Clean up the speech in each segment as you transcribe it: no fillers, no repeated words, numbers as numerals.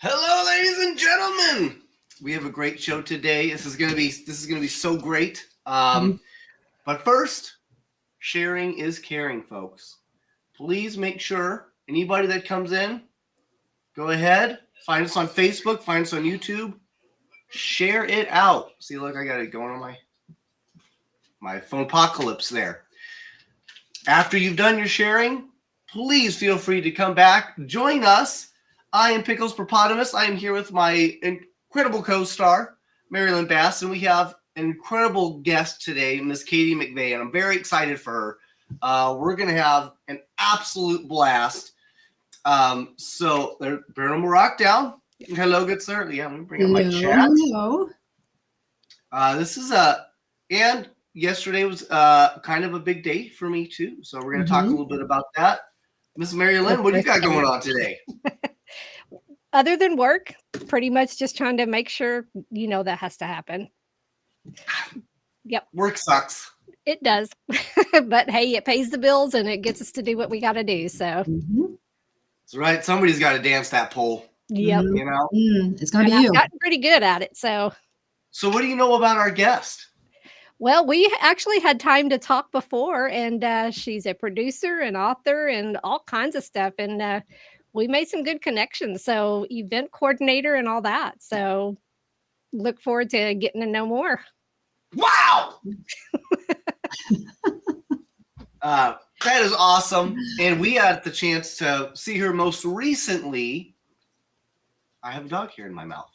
Hello, ladies and gentlemen. We have a great show today. This is gonna be so great. But first, sharing is caring, folks. Please make sure anybody that comes in, go ahead, find us on Facebook, find us on YouTube, share it out. See, look, I got it going on my phone apocalypse there. After you've done your sharing, please feel free to come back, join us. I am Pickles Propotamus. I am here with my incredible co-star, MaryLynn Bass, and we have an incredible guest today, Miss Katie McVay, and I'm very excited for her. We're going to have an absolute blast. So they're burning my rock down. Hello, good sir. Yeah, let me bring up my chat. Hello. And yesterday was kind of a big day for me too. So we're going to talk a little bit about that. Miss MaryLynn, what do you got going on today? Other than work, pretty much just trying to make sure, that has to happen. Yep. Work sucks. It does. But hey, it pays the bills and it gets us to do what we got to do. So That's right. Somebody's got to dance that pole. Yep. You know? It's going to be you. I've gotten pretty good at it. So what do you know about our guest? Well, we actually had time to talk before, and she's a producer and author and all kinds of stuff. And we made some good connections. So event coordinator and all that. So look forward to getting to know more. Wow. That is awesome. And we had the chance to see her most recently. I have a dog here in my mouth.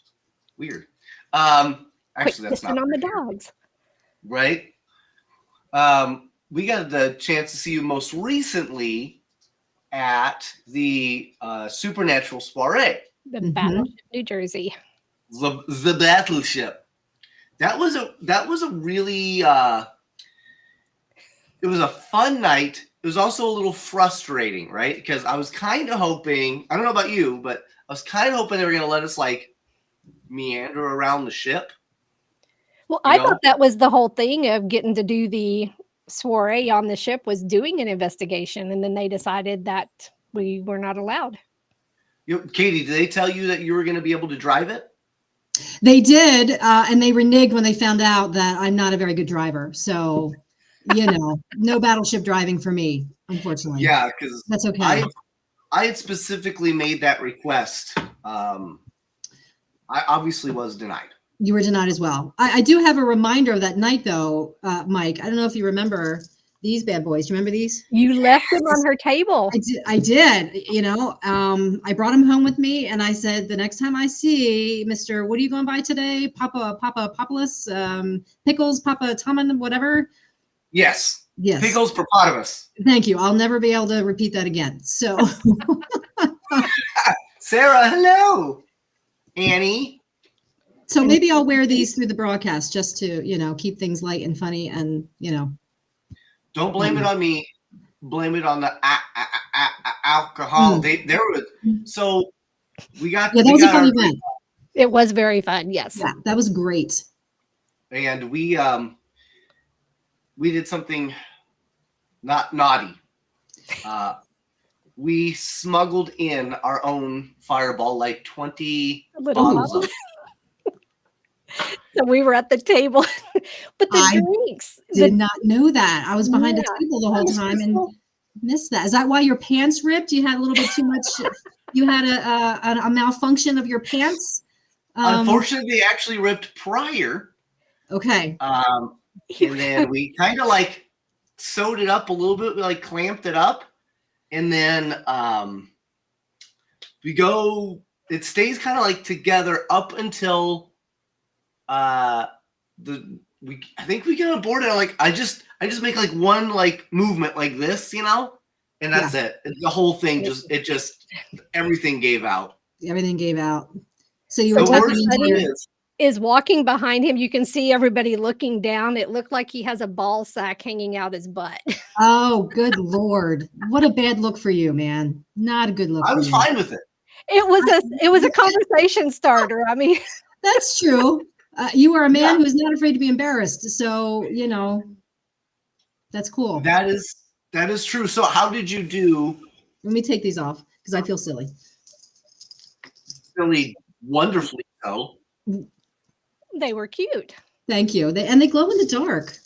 Weird. Actually, that's not on the dogs. Right. We got the chance to see you most recently at the Supernatural Soiree. The Battleship, New Jersey. The Battleship. That was a really it was a fun night. It was also a little frustrating, right? Because I was kind of hoping, I don't know about you, but I was kind of hoping they were going to let us like meander around the ship. Well, I thought that was the whole thing of getting to do the soiree on the ship was doing an investigation. And then they decided that we were not allowed. Katie, did they tell you that you were going to be able to drive it? They did. And they reneged when they found out that I'm not a very good driver. So, no battleship driving for me, unfortunately. Yeah, because that's okay. I had specifically made that request. I obviously was denied. You were denied as well. I do have a reminder of that night, though, Mike. I don't know if you remember these bad boys. Do you remember these? You left them on her table. I did. I brought them home with me, and I said, the next time I see Mr. What are you going by today? Papa Populus, Pickles, Papa Tommen, whatever. Yes. Yes. Pickles Propotamus. Thank you. I'll never be able to repeat that again. So, Sarah, hello. Annie. So maybe I'll wear these through the broadcast just to, keep things light and funny and, Don't blame it on me. Blame it on the alcohol. They were so we got. Yeah, that was a fun event. It was very fun. Yes. Yeah, that was great. And we did something not naughty. We smuggled in our own Fireball, like 20 bottles of. So we were at the table, but drinks. Did not know that. I was behind the table the whole time and missed that. Is that why your pants ripped? You had a little bit too much. You had a malfunction of your pants. Unfortunately, they actually ripped prior. Okay. And then we kind of like sewed it up a little bit. We like clamped it up, and then we go. It stays kind of like together up until. I think we get on board and like I just make like one like movement like this, and that's it. The whole thing everything gave out. Everything gave out. So you were talking is walking behind him. You can see everybody looking down. It looked like he has a ball sack hanging out his butt. Oh, good Lord. What a bad look for you, man. Not a good look. I was fine with it. It was a conversation starter. I mean, that's true. You are a man who's not afraid to be embarrassed. So, that's cool. That is true. So how did you do? Let me take these off because I feel silly. Philly wonderfully so. They were cute. Thank you. They glow in the dark.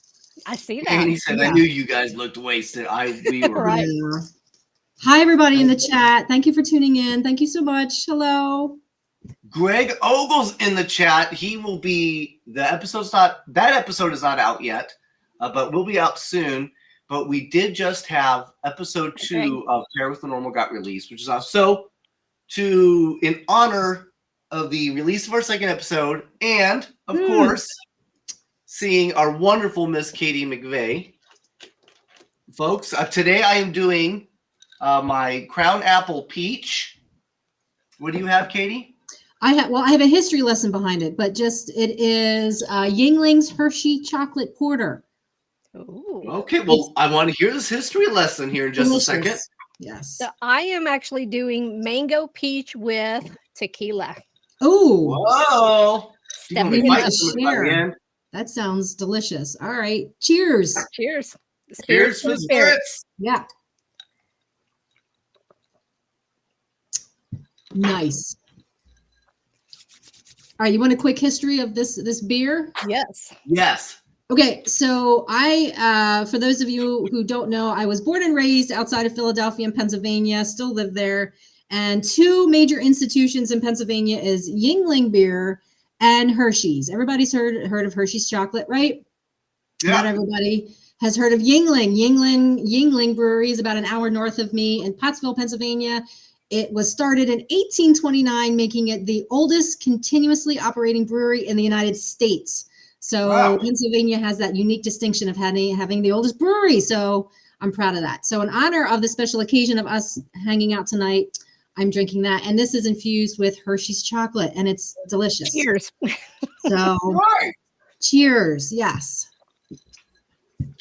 I see that. And he said, Yeah. I knew you guys looked wasted. We were. Right. Yeah. Hi, everybody in the chat. Thank you for tuning in. Thank you so much. Hello. Greg Ogle's in the chat. He will be, that episode is not out yet, but will be out soon. But we did just have episode 2 of Pair with the Normal got released, which is awesome. So in honor of the release of our second episode, and of course, seeing our wonderful Miss Katie McVay, folks, today I am doing my Crown Apple Peach. What do you have, Katie? I have a history lesson behind it, but it is Yingling's Hershey Chocolate Porter. Ooh. Okay, well, I want to hear this history lesson here in just a second. Yes. So I am actually doing mango peach with tequila. Oh. Whoa. You're gonna be Stepping fighting into somebody by the share. end. That sounds delicious. All right. Cheers. Cheers. Spirits for spirits. Yeah. Nice. All right. You want a quick history of this beer? Yes. Yes. Okay, so for those of you who don't know, I was born and raised outside of Philadelphia in Pennsylvania, still live there. And 2 major institutions in Pennsylvania is Yuengling Beer and Hershey's. Everybody's heard of Hershey's chocolate, right? Yeah. Not everybody has heard of Yuengling. Yuengling Brewery is about an hour north of me in Pottsville, Pennsylvania. It was started in 1829, making it the oldest continuously operating brewery in the United States. So wow. Pennsylvania has that unique distinction of having the oldest brewery. So I'm proud of that. So in honor of the special occasion of us hanging out tonight, I'm drinking that. And this is infused with Hershey's chocolate, and it's delicious. Cheers. So Right. cheers. Yes.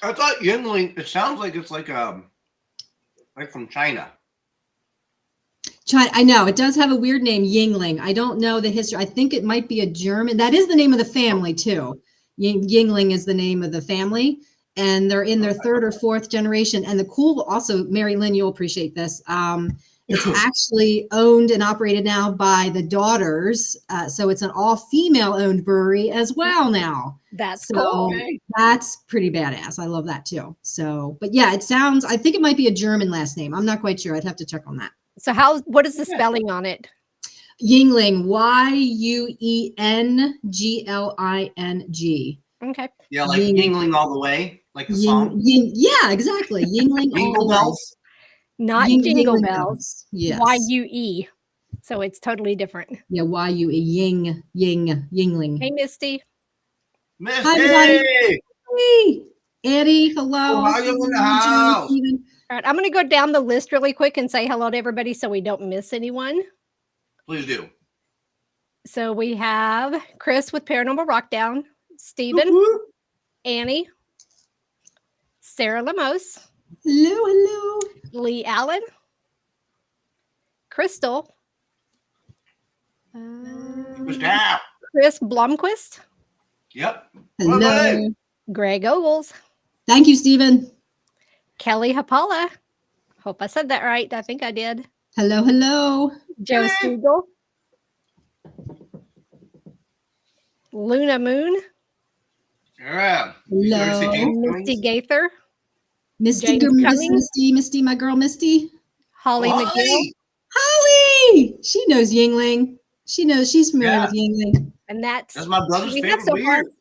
I thought Yuengling, it sounds like it's like from China. China, I know it does have a weird name, Yuengling. I don't know the history. I think it might be a German. That is the name of the family too. Yuengling is the name of the family, and they're in their 3rd or 4th generation. And the cool, also, MaryLynn, you'll appreciate this. It's actually owned and operated now by the daughters. So it's an all-female owned brewery as well now. That's So cool. that's pretty badass. I love that too. So, but yeah, I think it might be a German last name. I'm not quite sure. I'd have to check on that. So what is the spelling on it? Yuengling, Yuengling. Okay. Yeah, like Yuengling all the way, like the song. Yeah, exactly. Yuengling all Jingle the way. bells. Not Ying- jingle Yuengling bells. Yes. Y-U-E. So it's totally different. Yeah, Yuengling. Hey, Misty. Misty! Hi, everybody. Hey, Eddie, hello. Oh, how you in the house? Steven. All right, I'm going to go down the list really quick and say hello to everybody so we don't miss anyone. Please do. So we have Chris with Paranormal Rockdown, Stephen, Woo-hoo. Annie, Sarah Lemos, Hello. Lee Allen, Crystal, Push down. Chris Blomquist, Yep. Hello. Bye-bye. Greg Ogles, Thank you, Stephen. Kelly Hapala. Hope I said that right. I think I did. Hello. Joe Hey. Siegel, Luna Moon, Yeah. Hello. Misty Gaither, Misty, James Cummings. Misty, my girl, Misty. Holly McGill, Holly. Holly. She knows Yuengling. She's familiar with Yuengling. and that's That's my brother's we have favorite so far. beer.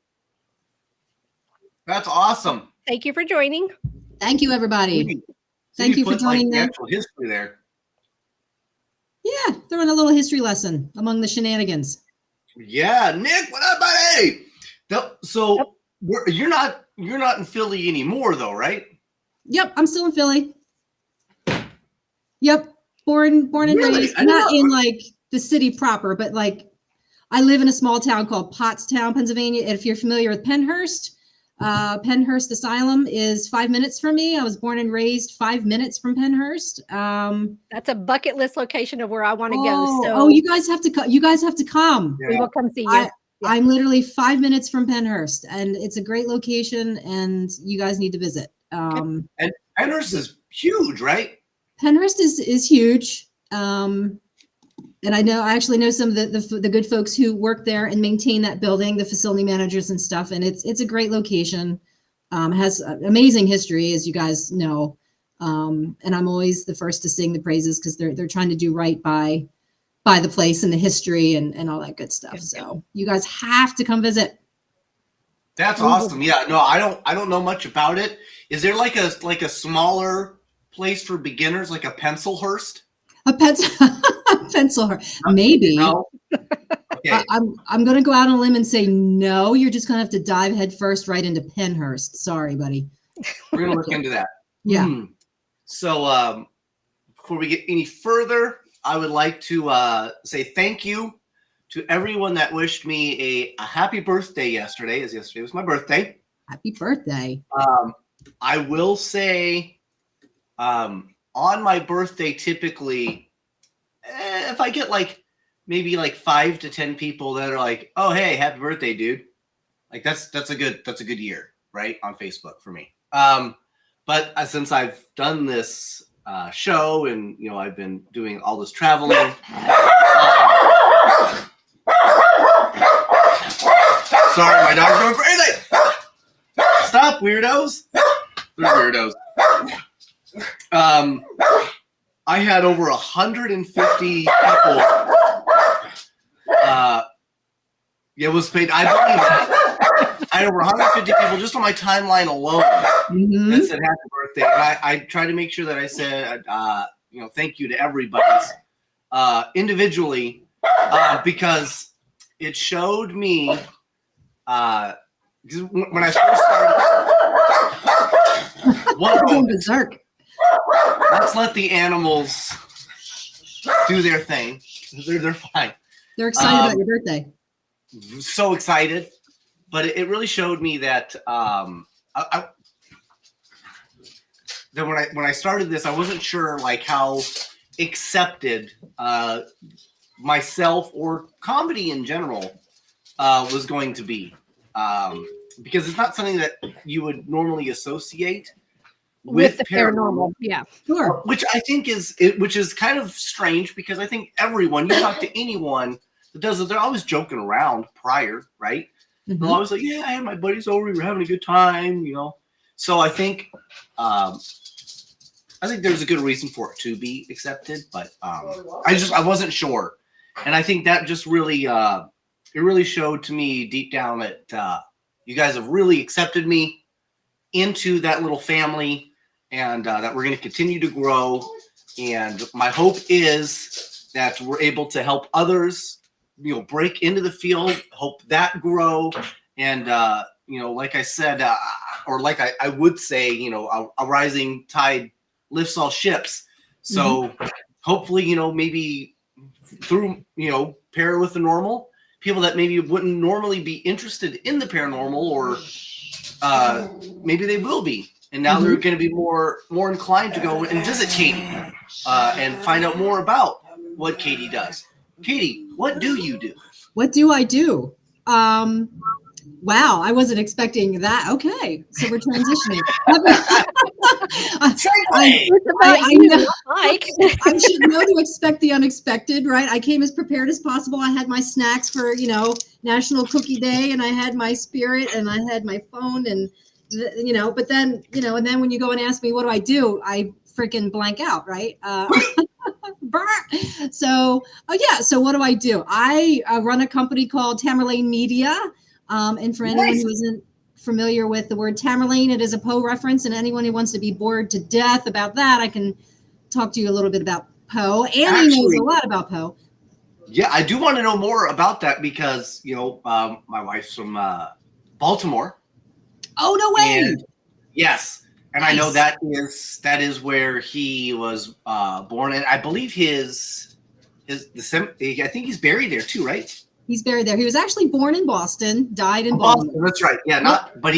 That's awesome. Thank you for joining. Thank you, everybody. Thank you for put, joining the them. actual history there. Yeah, throwing a little history lesson among the shenanigans. Yeah, Nick, what up, buddy? So you're not in Philly anymore, though, right? Yep, I'm still in Philly. Yep, born and Really? raised. I didn't Not know. in like the city proper, but like I live in a small town called Pottstown, Pennsylvania. If you're familiar with Pennhurst, Pennhurst Asylum is 5 minutes from me. I was born and raised 5 minutes from Pennhurst. That's a bucket list location of where I want to go. So Oh, you guys have to come. You guys have to come. we will come see you. I'm literally 5 minutes from Pennhurst, and it's a great location, and you guys need to visit. And Pennhurst is huge, right? Pennhurst is huge. And I actually know some of the good folks who work there and maintain that building, the facility managers and stuff. And it's a great location. Has amazing history, as you guys know. And I'm always the first to sing the praises because they're trying to do right by the place and the history and all that good stuff. So you guys have to come visit. That's awesome. Yeah, no, I don't know much about it. Is there like a smaller place for beginners, like a Pencilhurst? A Pencilhurst, maybe. No? Okay. I'm gonna go out on a limb and say no. You're just gonna have to dive head first right into Penhurst. Sorry, buddy. We're gonna look into that. Yeah. So before we get any further, I would like to say thank you to everyone that wished me a happy birthday yesterday, as yesterday was my birthday. Happy birthday. I will say on my birthday, typically, if I get maybe 5 to 10 people that are like, "Oh, hey, happy birthday, dude!" Like that's a good year, right, on Facebook for me. But since I've done this show and I've been doing all this traveling. Sorry, my dog's going crazy. Stop, weirdos. They're weirdos. I had over 150 people. It was paid. I believe that. I had over 150 people just on my timeline alone that said happy birthday. And I tried to make sure that I said, thank you to everybody individually because it showed me when I first started. Berserk. Let's let the animals do their thing. They're fine. They're excited about your birthday. So excited, but it really showed me that that when I started this, I wasn't sure how accepted myself or comedy in general was going to be, because it's not something that you would normally associate with the paranormal. Yeah, sure. Which I think which is kind of strange because I think everyone, you talk to anyone that does it, they're always joking around prior, right? Mm-hmm. They're always like, yeah, I had my buddies over, we were having a good time, So I think there's a good reason for it to be accepted, but I wasn't sure. And I think that just really it really showed to me deep down that you guys have really accepted me into that little family, and that we're going to continue to grow. And my hope is that we're able to help others, break into the field, hope that grow. And, like I said, or like I would say, a rising tide lifts all ships. So hopefully, maybe through, pair with the normal, people that maybe wouldn't normally be interested in the paranormal, or maybe they will be. And now they're going to be more inclined to go and visit Katie and find out more about what Katie does. Katie, what do you do? What do I do? Wow, I wasn't expecting that. Okay, so we're transitioning. I should know to expect the unexpected, right? I came as prepared as possible. I had my snacks for, National Cookie Day, and I had my spirit, and I had my phone, and but then, and then when you go and ask me what do, I freaking blank out, right? So what do? I run a company called Tamerlane Media. And for anyone who isn't familiar with the word Tamerlane, it is a Poe reference. And anyone who wants to be bored to death about that, I can talk to you a little bit about Poe. Annie knows a lot about Poe. Yeah, I do want to know more about that because, my wife's from Baltimore. Oh, no way. And, yes. And nice. I know that is where he was born. And I believe I think he's buried there too, right? He's buried there. He was actually born in Boston, died in Baltimore. That's right. Yeah, but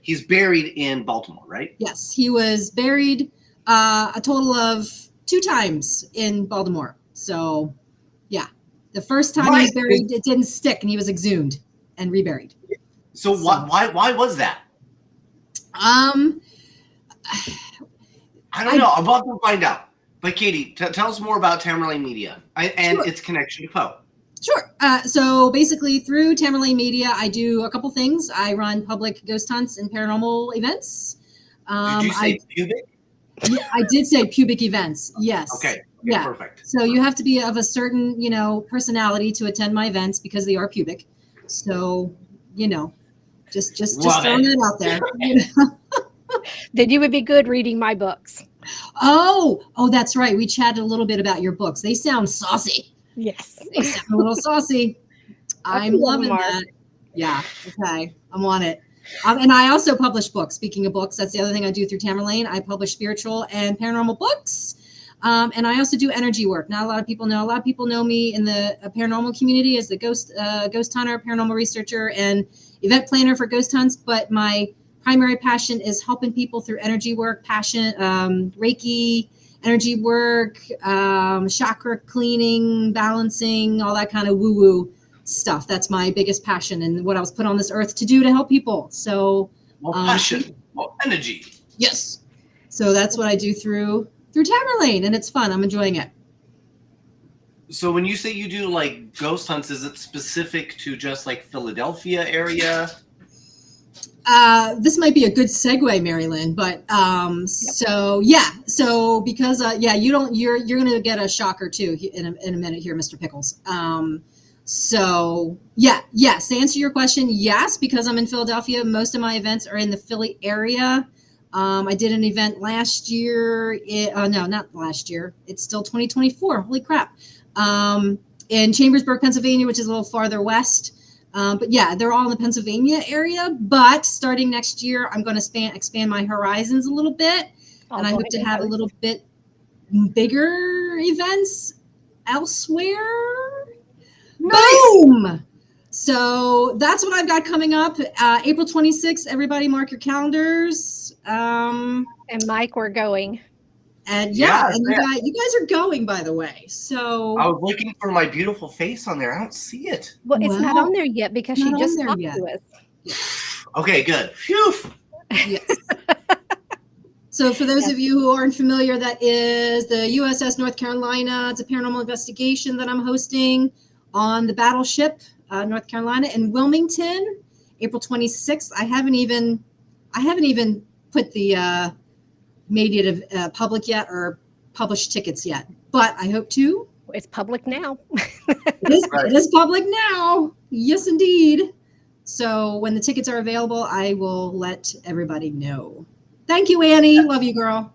he's buried in Baltimore, right? Yes, he was buried a total of 2 times in Baltimore. So, yeah, the first time he was buried, it didn't stick, and he was exhumed and reburied. So why was that? I don't know. I'm about to find out. But Katie, tell us more about Tamerlane Media and Sure. its connection to Poe. Sure. So basically, through Tamerlane Media, I do a couple things. I run public ghost hunts and paranormal events. Did you say pubic? Yeah, I did say pubic events. Yes. Okay. Yeah. Perfect. So you have to be of a certain, personality to attend my events because they are pubic. So, just throwing it out there. Then you would be good reading my books. Oh, that's right. We chatted a little bit about your books. They sound saucy. Yes. They sound a little saucy. I'm loving Mark. that. Yeah. Okay. I'm on it. And I also publish books. Speaking of books, that's the other thing I do through Tamerlane. I publish spiritual and paranormal books. And I also do energy work. Not a lot of people know. A lot of people know me in the paranormal community as the ghost hunter, paranormal researcher, and event planner for ghost hunts. But my primary passion is helping people through energy work, Reiki, energy work, chakra cleaning, balancing, all that kind of woo-woo stuff. That's my biggest passion and what I was put on this earth to do to help people. So passion, more energy. Yes. So that's what I do through Tamerlane, and it's fun. I'm enjoying it. So when you say you do like ghost hunts, is it specific to just like Philadelphia area? This might be a good segue, MaryLynn, but so yeah. So because you're gonna get a shocker too in a minute here, Mr. Pickles. So yes, to answer your question, yes, because I'm in Philadelphia, most of my events are in the Philly area. I did an event last year. No, not last year. It's still 2024. Holy crap. In Chambersburg, Pennsylvania, which is a little farther west. But yeah, they're all in the Pennsylvania area. But starting next year, I'm going to expand my horizons a little bit. And I hope to have a little bit bigger events elsewhere. Nice. Boom! So that's what I've got coming up. April 26th, everybody mark your calendars. And Mike, we're going. And you guys are going, by the way. So I was looking for my beautiful face on there. I don't see it. Well, it's not on there yet because she just talked to us. Yes. Okay, good. Phew. Yes. So for those of you who aren't familiar, that is the USS North Carolina. It's a paranormal investigation that I'm hosting on the battleship North Carolina in Wilmington, April 26th. I haven't even put the made it public yet or published tickets yet, but I hope to. It's public now. It is public now. Yes, indeed. So when the tickets are available, I will let everybody know. Thank you, Annie. Love you, girl.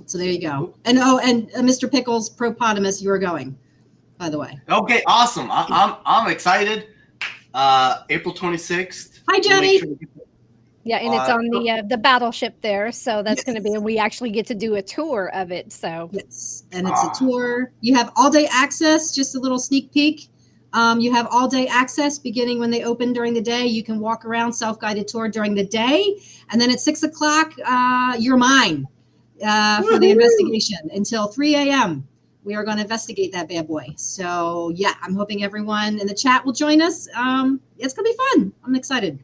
So there you go. And Mr. Pickles, Propotamus, you are going, by the way. Okay, awesome. I'm excited. April 26th. Hi, Jenny. Yeah, and it's on the battleship there, so that's going to be. And we actually get to do a tour of it. So yes, and it's a tour. You have all day access. Just a little sneak peek. You have all day access beginning when they open during the day. You can walk around, self-guided tour during the day, and then at 6:00, you're mine for the investigation until 3 a.m. We are going to investigate that bad boy. So yeah, I'm hoping everyone in the chat will join us. It's going to be fun. I'm excited.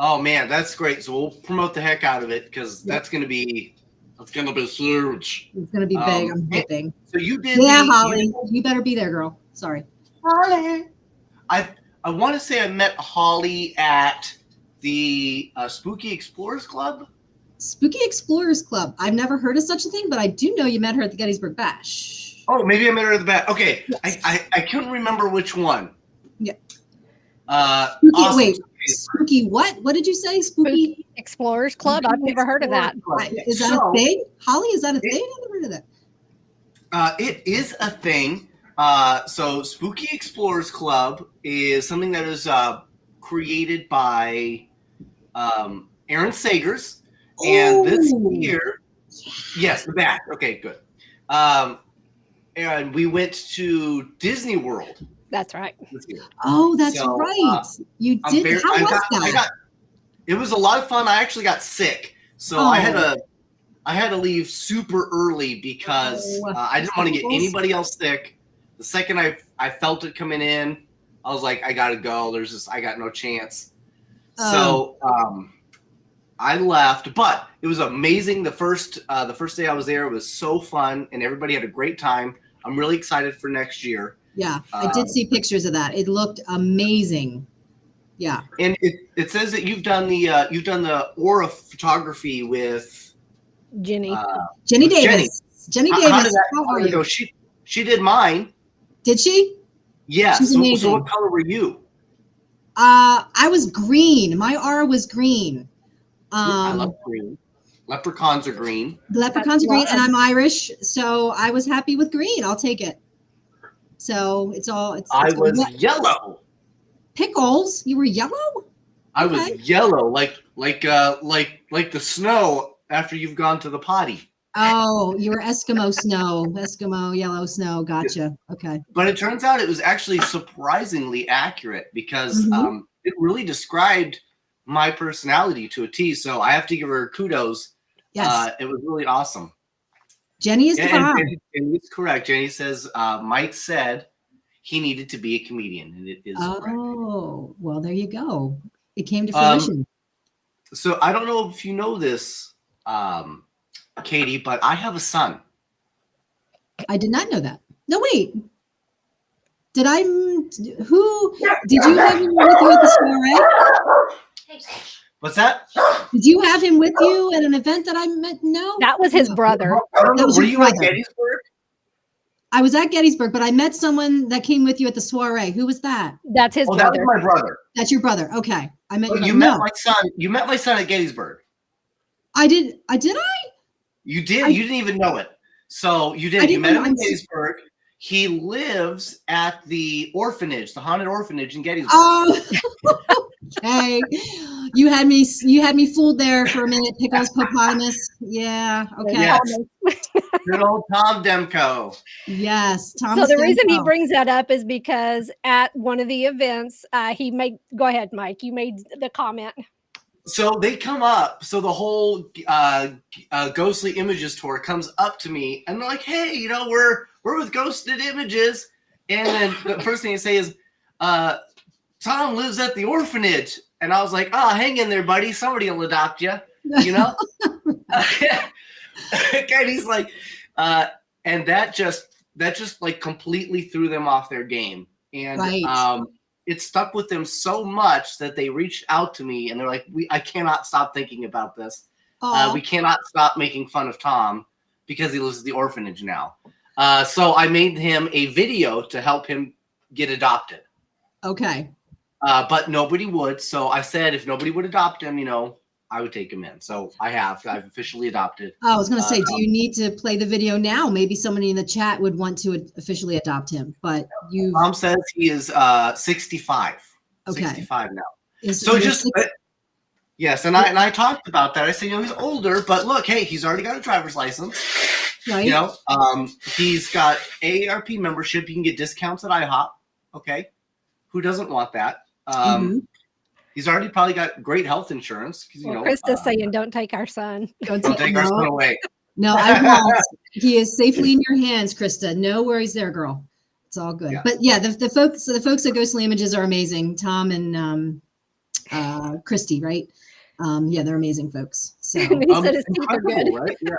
Oh man, that's great. So we'll promote the heck out of it because that's going to be huge. It's going to be big. I'm hoping. So you did. Yeah, Holly, you better be there, girl. Sorry. Holly. I want to say I met Holly at the Spooky Explorers Club. Spooky Explorers Club. I've never heard of such a thing, but I do know you met her at the Gettysburg Bash. Oh, maybe I met her at the Bash. Okay, yes. I couldn't remember which one. Yeah. Spooky, awesome. Wait, Spooky what? What did you say? Spooky Explorers Club? I've never heard of that. Is that a thing? Holly, is that a thing? I've never heard of that. It is a thing. So Spooky Explorers Club is something that is created by Aaron Sagers. And this year, yes, the back. Okay, good. And we went to Disney World. That's right. Oh, that's right. You did. How was that? It was a lot of fun. I actually got sick, so I had to leave super early because I didn't want to get anybody else sick. The second I felt it coming in, I was like, I gotta go. I got no chance. So I left, but it was amazing. The first day I was there, it was so fun, and everybody had a great time. I'm really excited for next year. Yeah, I did see pictures of that. It looked amazing. Yeah. And it says that you've done the aura photography with Jenny. Jenny with Davis. Jenny How Davis. did that How are you? go? She did mine. Did she? Yeah. She's So amazing. what color were you? I was green. My aura was green. I love green. Leprechauns are green. The leprechauns are green, and I'm Irish, so I was happy with green. I'll take it. So it's I was yellow. Pickles. You were yellow? I was yellow, like the snow after you've gone to the potty. Oh, you were Eskimo snow, Eskimo yellow snow. Gotcha. Okay. But it turns out it was actually surprisingly accurate because it really described my personality to a T. So I have to give her kudos. Yes. It was really awesome. Jenny is the bomb. And it's correct. Jenny says Mike said he needed to be a comedian, and it is correct. Oh, well, there you go. It came to fruition. So I don't know if you know this, Katie, but I have a son. I did not know that. No, wait. Did I? Who? Did you have him with you at the soiree? What's that? Did you have him with you at an event that I met? No. That was his brother. I don't know. was Were your you at brother. Gettysburg? I was at Gettysburg, but I met someone that came with you at the soiree. Who was that? That's his Oh, that was brother. my brother. That's your brother. Okay. I met your You brother. met my son. You met my son at Gettysburg. I did. You did. You didn't even know it. So you did. I You didn't met know him in I'm- Gettysburg. He lives at the orphanage, the haunted orphanage in Gettysburg. Oh, okay. You had me fooled there for a minute. Pickles Hippopotamus. Yeah. Okay. Yes. Good old Tom Demko. Yes. So Thomas the reason he Demko. brings that up is because at one of the events, he made. Go ahead, Mike. You made the comment. So they come up. So the whole Ghostly Images tour comes up to me, and they're like, "Hey, we're with Ghosted Images," and then the first thing they say is, "Tom lives at the orphanage," and I was like, "Oh, hang in there, buddy. Somebody will adopt you." You know. And he's like, and that just like completely threw them off their game, and Right. It stuck with them so much that they reached out to me and they're like, I cannot stop thinking about this. We cannot stop making fun of Tom because he lives at the orphanage now. So I made him a video to help him get adopted. Okay. But nobody would. So I said, if nobody would adopt him, I would take him in. So I've officially adopted. Oh, I was going to say, do you need to play the video now? Maybe somebody in the chat would want to officially adopt him, but you. Tom says he is 65. Okay. 65 now. So just yes, and I talked about that. I said, he's older, but look, hey, he's already got a driver's license. right. He's got AARP membership. You can get discounts at IHOP. Okay, who doesn't want that? He's already probably got great health insurance. Krista's saying, "Don't take our son. Don't take our son away." No, I won't. He is safely in your hands, Krista. No worries there, girl. It's all good. Yeah. But yeah, the folks at Ghostly Images are amazing. Tom and Christy, right? Yeah, they're amazing folks. So He said his teeth are good. Right? Yeah.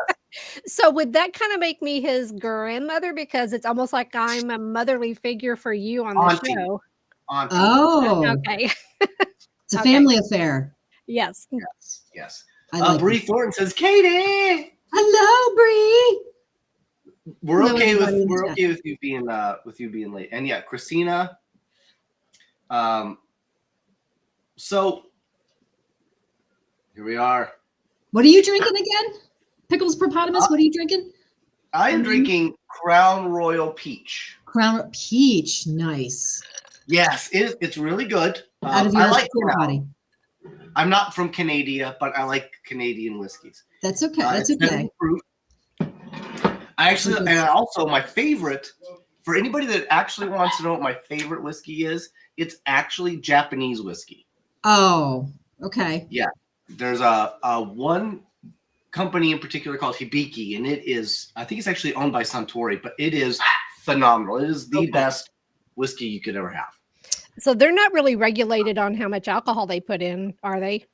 So would that kind of make me his grandmother, because it's almost like I'm a motherly figure for you on the Auntie. show? Auntie. oh, Okay. it's a Okay. family affair. Yes. Yes. I like Bree it. Thornton says, "Katie, Hello, Bree. we're Hello, okay everybody in with the chat. with you being late." And yeah, Christina. So here we are. What are you drinking again? Pickles Hippopotamus. What are you drinking? I am drinking Crown Royal Peach. Crown Peach. Nice. Yes, it's really good. Out of your I like porta Crown. potty. I'm not from Canada, but I like Canadian whiskeys. That's okay. That's It's okay. heavy fruit. And also my favorite, for anybody that actually wants to know what my favorite whiskey is, it's actually Japanese whiskey. Oh, okay. Yeah. There's a one company in particular called Hibiki, and it is, I think it's actually owned by Suntory, but it is phenomenal. It is the best whiskey you could ever have. So they're not really regulated on how much alcohol they put in, are they?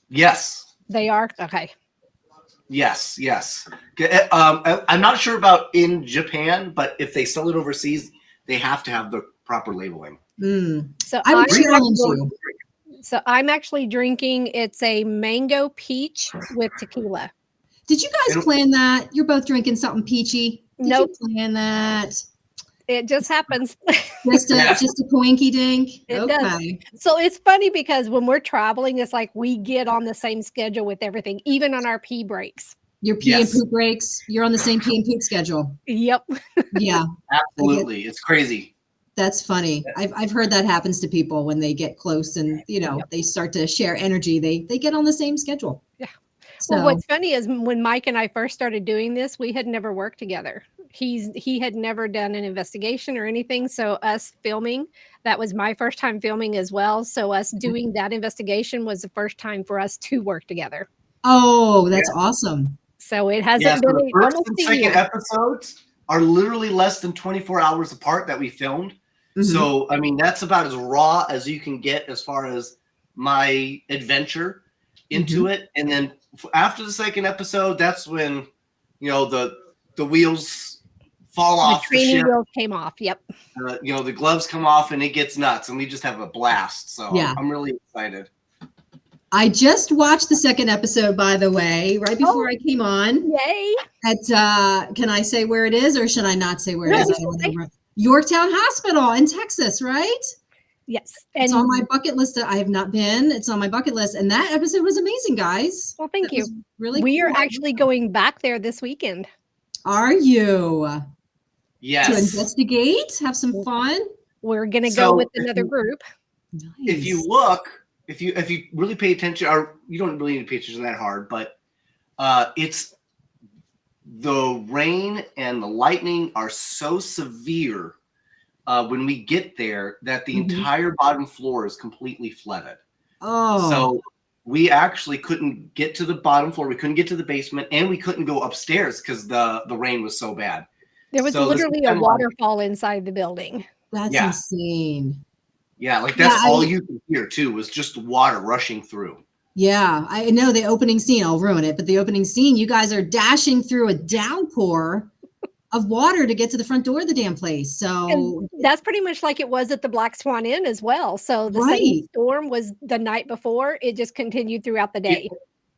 Yes. They are? Okay. Yes, yes. I'm not sure about in Japan, but if they sell it overseas, they have to have the proper labeling. So I would I'm challenge you. So I'm actually drinking, it's a mango peach with tequila. Did you guys plan that? You're both drinking something peachy. Did Nope. you plan that? It just happens. Just a coinky dink? It Okay. does. So it's funny because when we're traveling, it's like we get on the same schedule with everything, even on our pee breaks. Your pee and poop breaks, you're on the same pee and poop schedule. Yep. Yeah. Absolutely. It's crazy. That's funny. I've heard that happens to people when they get close and, they start to share energy. They get on the same schedule. Yeah. So, Well, what's funny is when Mike and I first started doing this, we had never worked together. He had never done an investigation or anything. So us filming, that was my first time filming as well. So us doing that investigation was the first time for us to work together. Oh, that's awesome. So it hasn't been the first almost and a second year. episodes are literally less than 24 hours apart that we filmed. So, I mean, that's about as raw as you can get as far as my adventure into it. And then after the second episode, that's when, the wheels fall off the training ship. wheels came off. Yep. The gloves come off and it gets nuts and we just have a blast. So I'm really excited. I just watched the second episode, by the way, right before I came on. Yay. Can I say where it is or should I not say where it is? Yorktown Hospital in Texas, right? Yes. It's on my bucket list. I have not been. It's on my bucket list. And that episode was amazing, guys. Well, thank you. Really We cool. are actually going back there this weekend. Are you? Yes. To investigate, have some fun. We're going to go with another group. Nice. If you look, if you really pay attention, or you don't really need to pay attention that hard, but it's the rain and the lightning are so severe when we get there that the entire bottom floor is completely flooded. Oh. So we actually couldn't get to the bottom floor. We couldn't get to the basement, and we couldn't go upstairs because the rain was so bad. There was literally a waterfall inside the building. That's insane. Yeah, like that's all you could hear too was just water rushing through. Yeah, I know the opening scene, I'll ruin it, but the opening scene, you guys are dashing through a downpour of water to get to the front door of the damn place. So and that's pretty much like it was at the Black Swan Inn as well. So the same storm was the night before. It just continued throughout the day.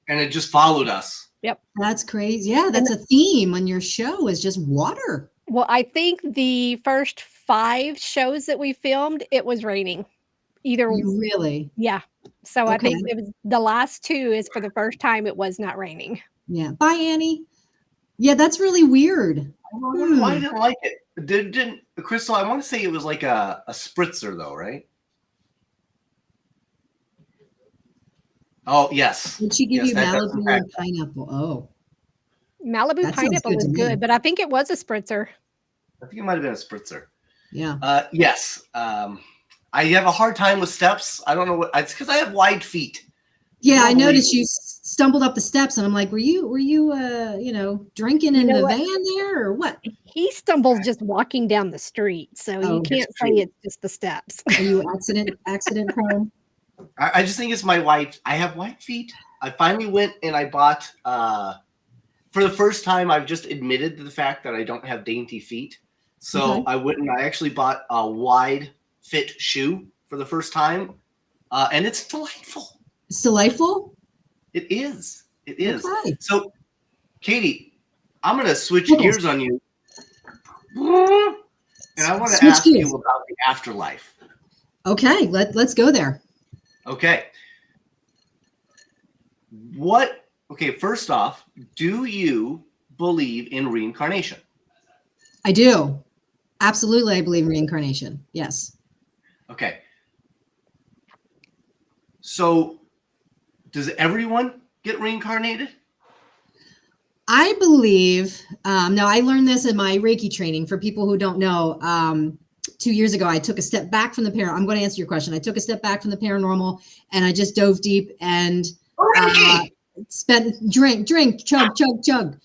And it just followed us. Yep. That's crazy. Yeah, that's a theme on your show is just water. Well, I think the first 5 shows that we filmed, it was raining. Really? Yeah. So I think it was the last 2 is for the first time it was not raining. Yeah. Bye, Annie. Yeah, that's really weird. Why didn't like it? Didn't Crystal? I want to say it was like a spritzer, though, right? Oh yes. Did she give you Malibu and pineapple? Oh, Malibu pineapple is good, but I think it was a spritzer. I think it might have been a spritzer. Yeah. Yes. I have a hard time with steps. I don't know what. It's because I have wide feet. Yeah, I noticed you stumbled up the steps, and I'm like, were you drinking in the van there, or what? He stumbles just walking down the street, so you can't say it's just the steps. Are you accident prone? I just think it's my wide. I have wide feet. I finally went and I bought. For the first time, I've just admitted to the fact that I don't have dainty feet. So I went and I actually bought a wide fit shoe for the first time, and it's delightful. It's delightful? It is. It is. Okay. So, Katie, I'm going to switch gears on you. And I want to ask you about the afterlife. Okay, let's go there. Okay. First off, do you believe in reincarnation? I do. Absolutely, I believe in reincarnation. Yes. Okay. So, does everyone get reincarnated? I believe, now I learned this in my Reiki training. For people who don't know, 2 years ago, I took a step back from the paranormal. I'm going to answer your question. I took a step back from the paranormal and I just dove deep and chug.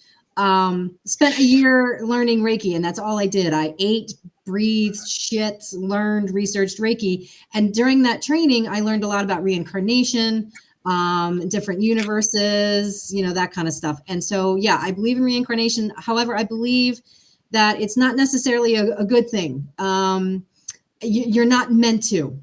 Spent a year learning Reiki, and that's all I did. I ate, breathed, shit, learned, researched Reiki. And during that training, I learned a lot about reincarnation, different universes, that kind of stuff. And so, yeah, I believe in reincarnation. However, I believe that it's not necessarily a good thing. You're not meant to.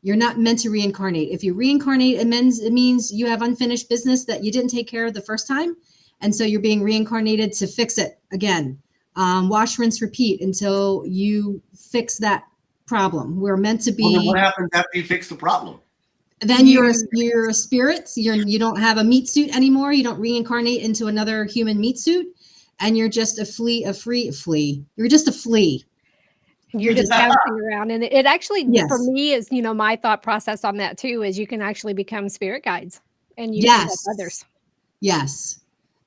You're not meant to reincarnate. If you reincarnate, it means you have unfinished business that you didn't take care of the first time. And so you're being reincarnated to fix it again. Wash, rinse, repeat until you fix that problem. We're meant to be. Well, then what happens after you fix the problem? Then you're a spirit. You don't have a meat suit anymore. You don't reincarnate into another human meat suit, and you're just a flea. You're just a flea. You're just bouncing around. And it actually, Yes. for me, is, my thought process on that too, is you can actually become spirit guides and you can help others. Yes.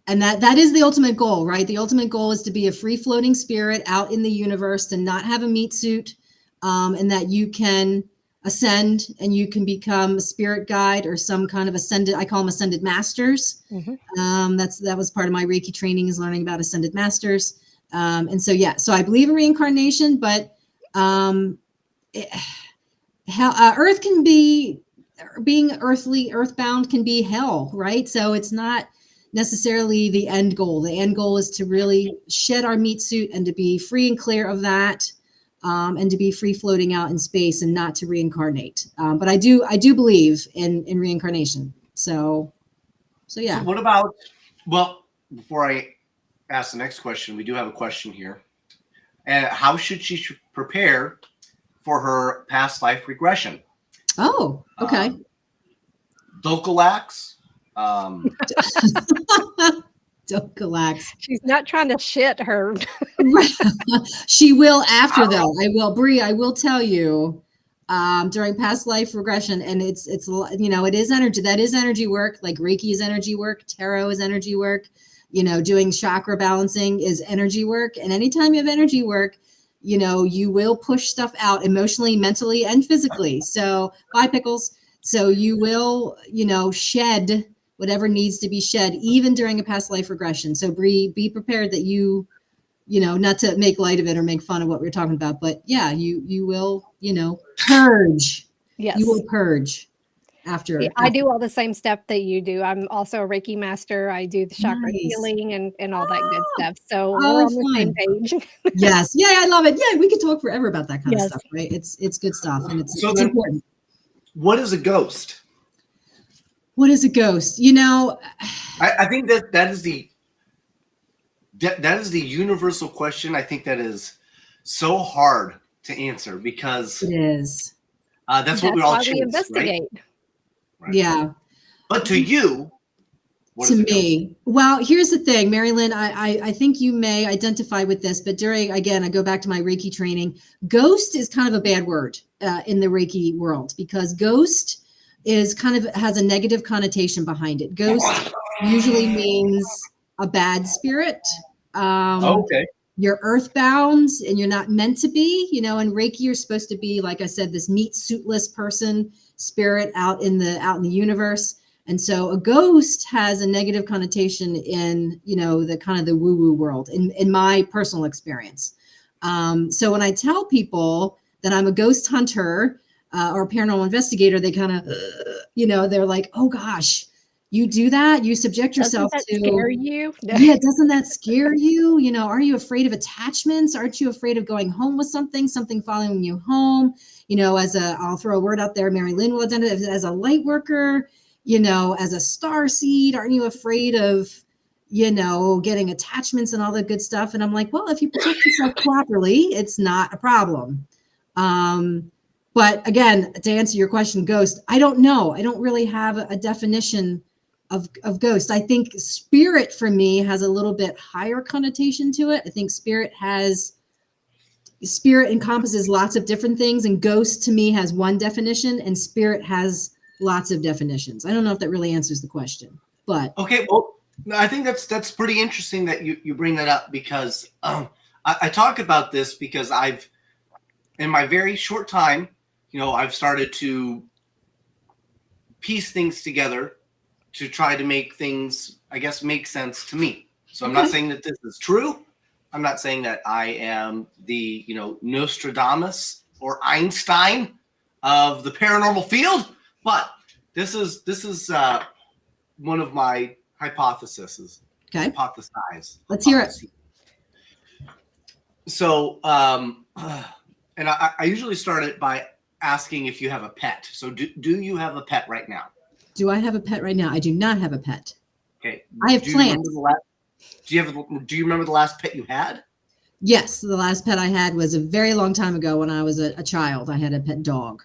And that is the ultimate goal, right? The ultimate goal is to be a free floating spirit out in the universe, to not have a meat suit, and that you can ascend and you can become a spirit guide or some kind of ascended, I call them ascended masters. Mm-hmm. That was part of my Reiki training, is learning about ascended masters. And so, yeah, so I believe in reincarnation, but Earth can be, being earthbound can be hell, right? So it's not necessarily the end goal. The end goal is to really shed our meat suit and to be free and clear of that, and to be free floating out in space and not to reincarnate. But I do believe in reincarnation. So yeah. So what about, well, before I ask the next question, we do have a question here. How should she prepare for her past life regression? Oh, okay. Dokalax. Dokalax. She's not trying to shit her. She will after, though. I will, Bree, I will tell you, during past life regression, and it's it is energy. That is energy work. Like Reiki is energy work. Tarot is energy work. Doing chakra balancing is energy work. And anytime you have energy work, you will push stuff out emotionally, mentally, and physically. So, bye, Pickles. So you will, shed whatever needs to be shed, even during a past life regression. So Bree, be prepared that not to make light of it or make fun of what we're talking about, but yeah, you will, purge. Yes. You will purge after. I do all the same stuff that you do. I'm also a Reiki master. I do the chakra healing and all that good stuff. So we're on the same page. Yes. Yeah, I love it. Yeah, we could talk forever about that kind of stuff, right? It's good stuff, and it's important. What is a ghost? What is a ghost? I think that is the universal question. I think that is so hard to answer because it is. That's what we all chase, investigate. Right? Yeah. But to you, what to is me, well, here's the thing, MaryLynn, I think you may identify with this, but I go back to my Reiki training. Ghost is kind of a bad word in the Reiki world, because ghost is has a negative connotation behind it. Ghost usually means a bad spirit. Okay. You're earthbound and you're not meant to be, in Reiki, you're supposed to be, like I said, this meat suitless person, spirit out in the universe. And so a ghost has a negative connotation in, the kind of the woo-woo world, in my personal experience. So when I tell people that I'm a ghost hunter or a paranormal investigator, they kind of, they're like, oh gosh, you do that? You subject yourself to. Doesn't that scare you? Yeah, doesn't that scare you? Are you afraid of attachments? Aren't you afraid of going home with something following you home? I'll throw a word out there, MaryLynn will identify as a light worker, as a star seed. Aren't you afraid of, getting attachments and all the good stuff? And I'm like, well, if you protect yourself properly, it's not a problem. But again, to answer your question, ghost, I don't know. I don't really have a definition of ghost. I think spirit for me has a little bit higher connotation to it. I think spirit encompasses lots of different things, and ghost to me has one definition and spirit has lots of definitions. I don't know if that really answers the question, but. Okay. Well, I think that's pretty interesting that you bring that up, because I talk about this because in my very short time, I've started to piece things together to try to make things, I guess, make sense to me. So I'm not saying that this is true. I'm not saying that I am the, Nostradamus or Einstein of the paranormal field, but This is one of my hypotheses. Okay. Hypothesize. Let's hear it. So, and I usually start it by asking if you have a pet. So do you have a pet right now? Do I have a pet right now? I do not have a pet. Okay. I have plants. Do you remember the last pet you had? Yes, the last pet I had was a very long time ago when I was a child. I had a pet dog.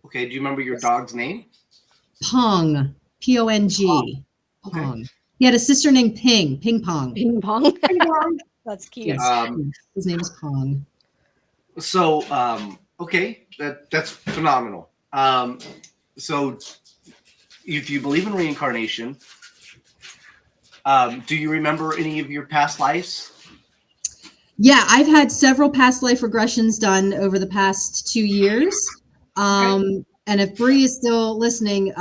Okay. Do you remember your dog's name? Pong. Pong. Okay. Pong. He had a sister named Ping. Ping Pong. Ping pong. Ping Pong. That's cute. Yes. His name is Pong. So, okay, that's phenomenal. So if you believe in reincarnation, do you remember any of your past lives? Yeah, I've had several past life regressions done over the past 2 years. And if Bree is still listening,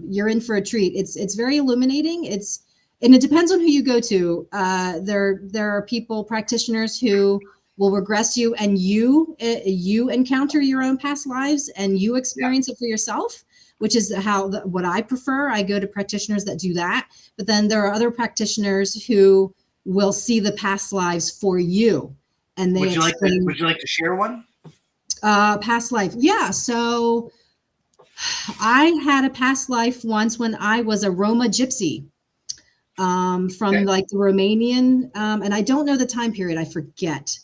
you're in for a treat. It's very illuminating. And it depends on who you go to. There are people, practitioners who will regress you, and you encounter your own past lives and you experience it for yourself, which is what I prefer. I go to practitioners that do that. But then there are other practitioners who will see the past lives for you, and they would you like to share one? Past life, yeah. So I had a past life once when I was a Roma gypsy, from like the Romanian, and I don't know the time period. I forget.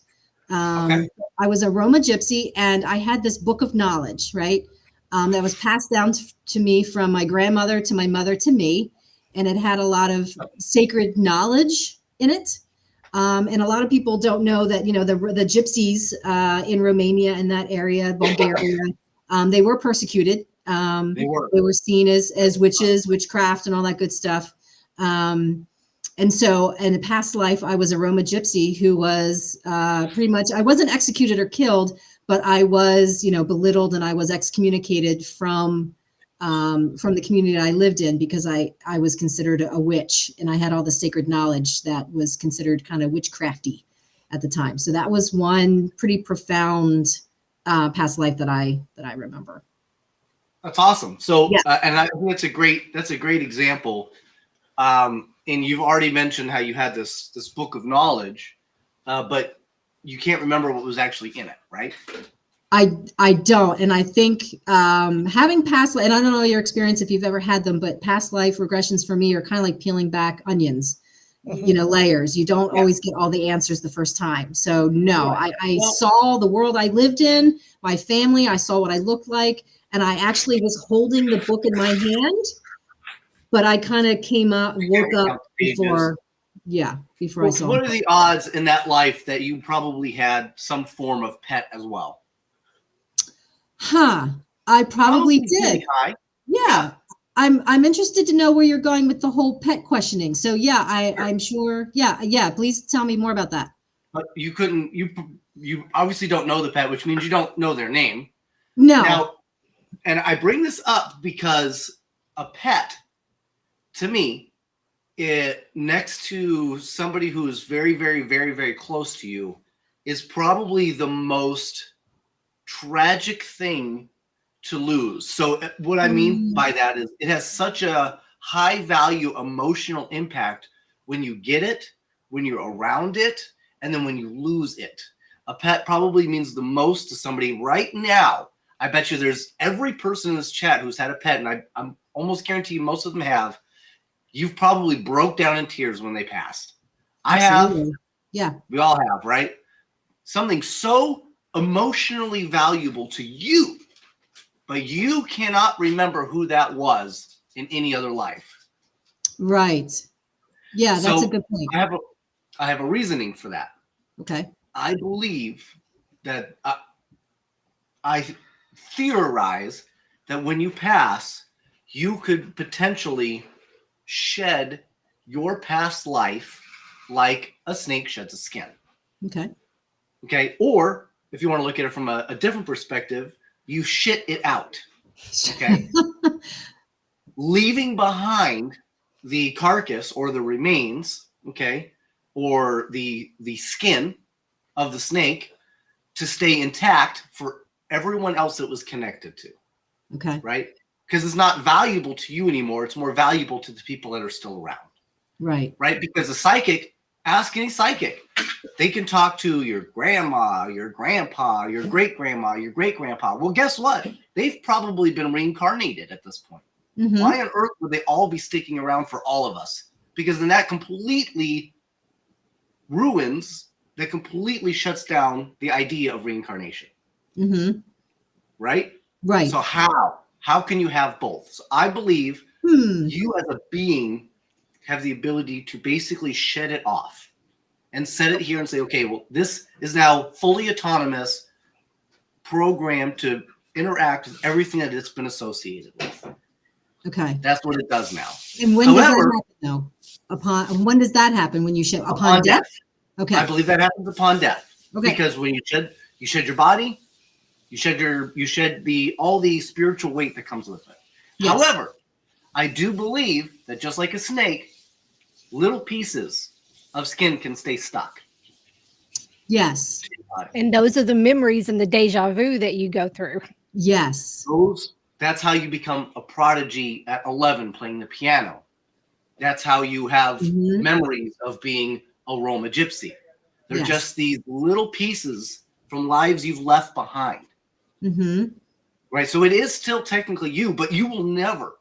I was a Roma gypsy, and I had this book of knowledge, right? That was passed down to me from my grandmother to my mother to me, and it had a lot of sacred knowledge in it. And a lot of people don't know that, the gypsies in Romania and that area, Bulgaria, they were persecuted. They were seen as witches, witchcraft, and all that good stuff. And so in a past life, I was a Roma gypsy who was pretty much, I wasn't executed or killed, but I was, belittled, and I was excommunicated from the community I lived in because I was considered a witch, and I had all the sacred knowledge that was considered kind of witchcrafty at the time. So that was one pretty profound past life that I remember. That's awesome. So, yeah. And I think that's a great example. And you've already mentioned how you had this book of knowledge, but you can't remember what was actually in it, right? I don't. And I think having past life, and I don't know your experience if you've ever had them, but past life regressions for me are kind of like peeling back onions, layers. You don't always get all the answers the first time. So no, I saw the world I lived in, my family, I saw what I looked like, and I actually was holding the book in my hand, but I kind of came out, woke up before I saw. What are the odds in that life that you probably had some form of pet as well? I probably did. Yeah. I'm interested to know where you're going with the whole pet questioning. So yeah, I'm sure. Yeah. Please tell me more about that. But you obviously don't know the pet, which means you don't know their name. No. Now, and I bring this up because a pet, to me, next to somebody who is very, very, very, very close to you, is probably the most tragic thing to lose. So what I mean by that is it has such a high value emotional impact when you get it, when you're around it, and then when you lose it. A pet probably means the most to somebody right now. I bet you there's every person in this chat who's had a pet, and I'm almost guaranteed most of them have. You've probably broke down in tears when they passed. Absolutely. I have. Yeah. We all have, right? Something so emotionally valuable to you, but you cannot remember who that was in any other life. Right. Yeah, that's a good point. I have a reasoning for that. Okay. I believe that I theorize that when you pass, you could potentially shed your past life like a snake sheds a skin. Okay. Or if you want to look at it from a different perspective, you shit it out. Okay. Leaving behind the carcass or the remains, okay, or the skin of the snake to stay intact for everyone else it was connected to. Okay. Right? because it's not valuable to you anymore. It's more valuable to the people that are still around. Right. Right? Because a psychic, ask any psychic. They can talk to your grandma, your grandpa, your great-grandma, your great-grandpa. Well, guess what? They've probably been reincarnated at this point. Mm-hmm. Why on earth would they all be sticking around for all of us? Because then that completely shuts down the idea of reincarnation. Mm-hmm. Right? Right. So how can you have both? So I believe you as a being have the ability to basically shed it off and set it here and say, okay, well, this is now fully autonomous, programmed to interact with everything that it's been associated with. Okay. That's what it does now. And when does that happen, though? When does that happen? When you shed upon death? Okay. I believe that happens upon death. Okay. Because when you shed your body, you shed all the spiritual weight that comes with it. Yes. However, I do believe that just like a snake, little pieces of skin can stay stuck. Yes. And those are the memories and the deja vu that you go through. Yes. That's how you become a prodigy at 11 playing the piano. That's how you have memories of being a Roma gypsy. They're just these little pieces from lives you've left behind. Mm-hmm. Right. So it is still technically you, but you'll never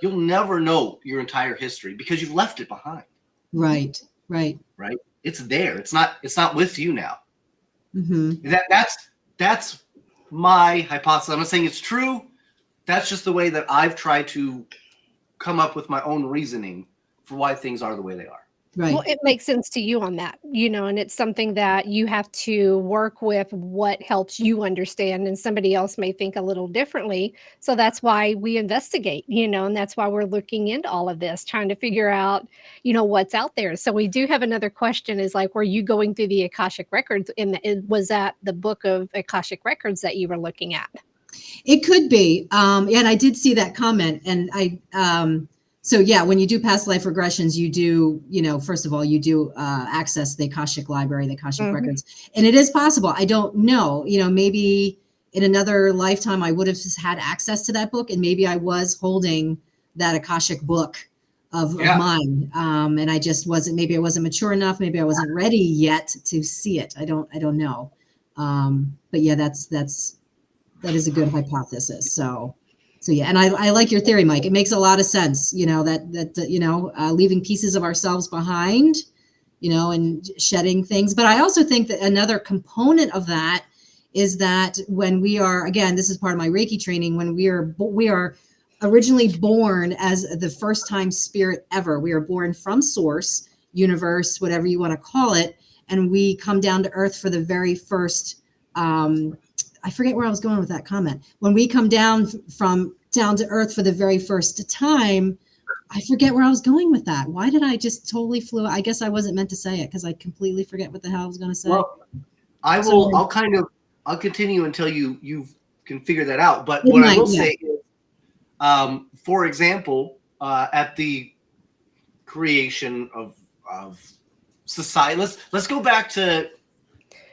know your entire history because you've left it behind. Right. It's there. It's not with you now. Mm-hmm. That's my hypothesis. I'm not saying it's true. That's just the way that I've tried to come up with my own reasoning for why things are the way they are. Right. Well, it makes sense to you on that, and it's something that you have to work with what helps you understand, and somebody else may think a little differently. So that's why we investigate, and that's why we're looking into all of this, trying to figure out, what's out there. So we do have another question is like, were you going through the Akashic Records? Was that the book of Akashic Records that you were looking at? It could be. And I did see that comment, and so yeah, when you do past life regressions, you do, first of all, you do access the Akashic Library, the Akashic Records, and it is possible. I don't know, maybe in another lifetime I would have just had access to that book, and maybe I was holding that Akashic book of mine, and I just wasn't. Maybe I wasn't mature enough. Maybe I wasn't ready yet to see it. I don't know. But yeah, that is a good hypothesis. So yeah, and I like your theory, Mike. It makes a lot of sense, that leaving pieces of ourselves behind, and shedding things. But I also think that another component of that is that when we are, again, this is part of my Reiki training, when we are originally born as the first time spirit ever. We are born from source, universe, whatever you want to call it, and we come down to earth for the very first I forget where I was going with that comment. When we come down to earth for the very first time, I forget where I was going with that. Why did I just totally flew? I guess I wasn't meant to say it because I completely forget what the hell I was going to say. Well, I'll continue until you can figure that out. But what I will say is, for example, at the creation of society, let's go back to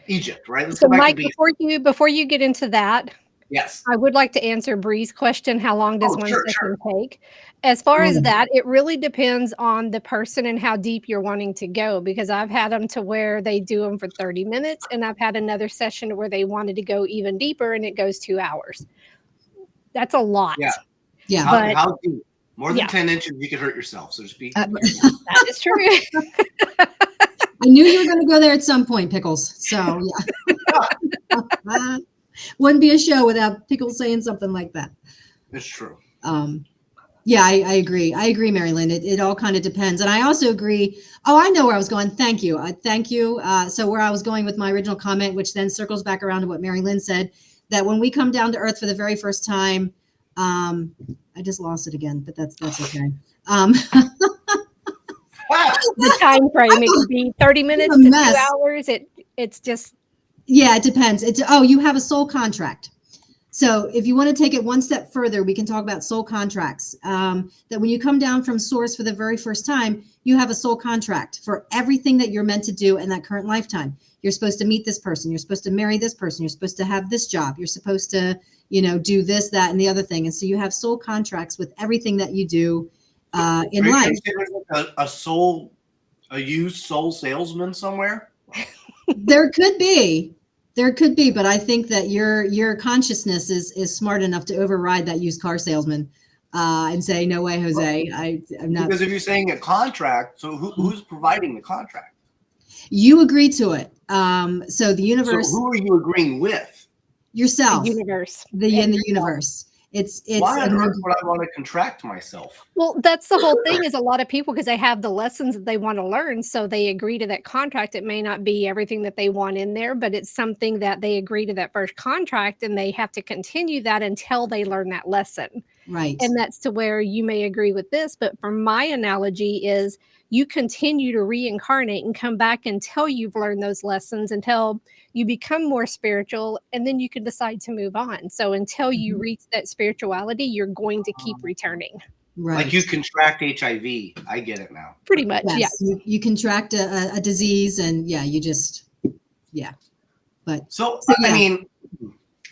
Egypt, right? So, Mike, before you get into that, yes, I would like to answer Bree's question. How long does one session take? As far as that, it really depends on the person and how deep you're wanting to go. Because I've had them to where they do them for 30 minutes, and I've had another session where they wanted to go even deeper, and it goes 2 hours. That's a lot. Yeah. How deep? More than 10 inches, you could hurt yourself. So just be. That is true. I knew you were going to go there at some point, Pickles. So yeah, wouldn't be a show without Pickles saying something like that. It's true. Yeah, I agree. I agree, MaryLynn. It all kind of depends. And I also agree. Oh, I know where I was going. Thank you. Thank you. So where I was going with my original comment, which then circles back around to what MaryLynn said, that when we come down to earth for the very first time, I just lost it again, but that's okay. The time frame, it could be 30 minutes to 2 hours. It's just. Yeah, it depends. You have a soul contract. So if you want to take it one step further, we can talk about soul contracts. That when you come down from source for the very first time, you have a soul contract for everything that you're meant to do in that current lifetime. You're supposed to meet this person. You're supposed to marry this person. You're supposed to have this job. You're supposed to, do this, that, and the other thing. And so you have soul contracts with everything that you do in life. A used soul salesman somewhere? There could be, but I think that your consciousness is smart enough to override that used car salesman and say, no way, Jose. I'm not. Because if you're saying a contract, so who's providing the contract? You agree to it. So the universe. So who are you agreeing with? Yourself. The universe. In the universe. It's why on earth would I want to contract myself? Well, that's the whole thing is a lot of people, because they have the lessons that they want to learn. So they agree to that contract. It may not be everything that they want in there, but it's something that they agree to that first contract, and they have to continue that until they learn that lesson. Right. And that's to where you may agree with this. But from my analogy is you continue to reincarnate and come back until you've learned those lessons, until you become more spiritual, and then you can decide to move on. So until you reach that spirituality, you're going to keep returning. Right. Like you contract HIV. I get it now. Pretty much. Yes. Yeah. You contract a disease, and you just, But so I mean,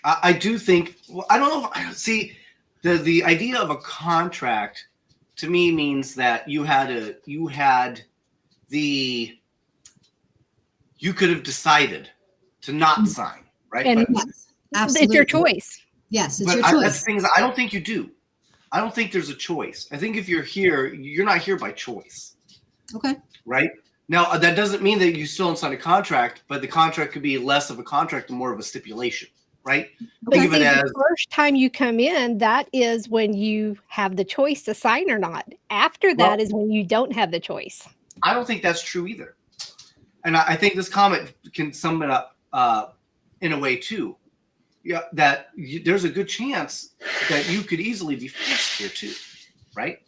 I do think, well, I don't know. See, the idea of a contract to me means that you could have decided to not sign, right? And yes, absolutely. it's your choice. Yes, it's but your choice. That's things I don't think you do. I don't think there's a choice. I think if you're here, you're not here by choice. Okay. Right? Now, that doesn't mean that you still don't sign a contract, but the contract could be less of a contract and more of a stipulation, right? But see, the first time you come in, that is when you have the choice to sign or not. After that is when you don't have the choice. I don't think that's true either. And I think this comment can sum it up in a way too. Yeah, there's a good chance that you could easily be forced here too, right?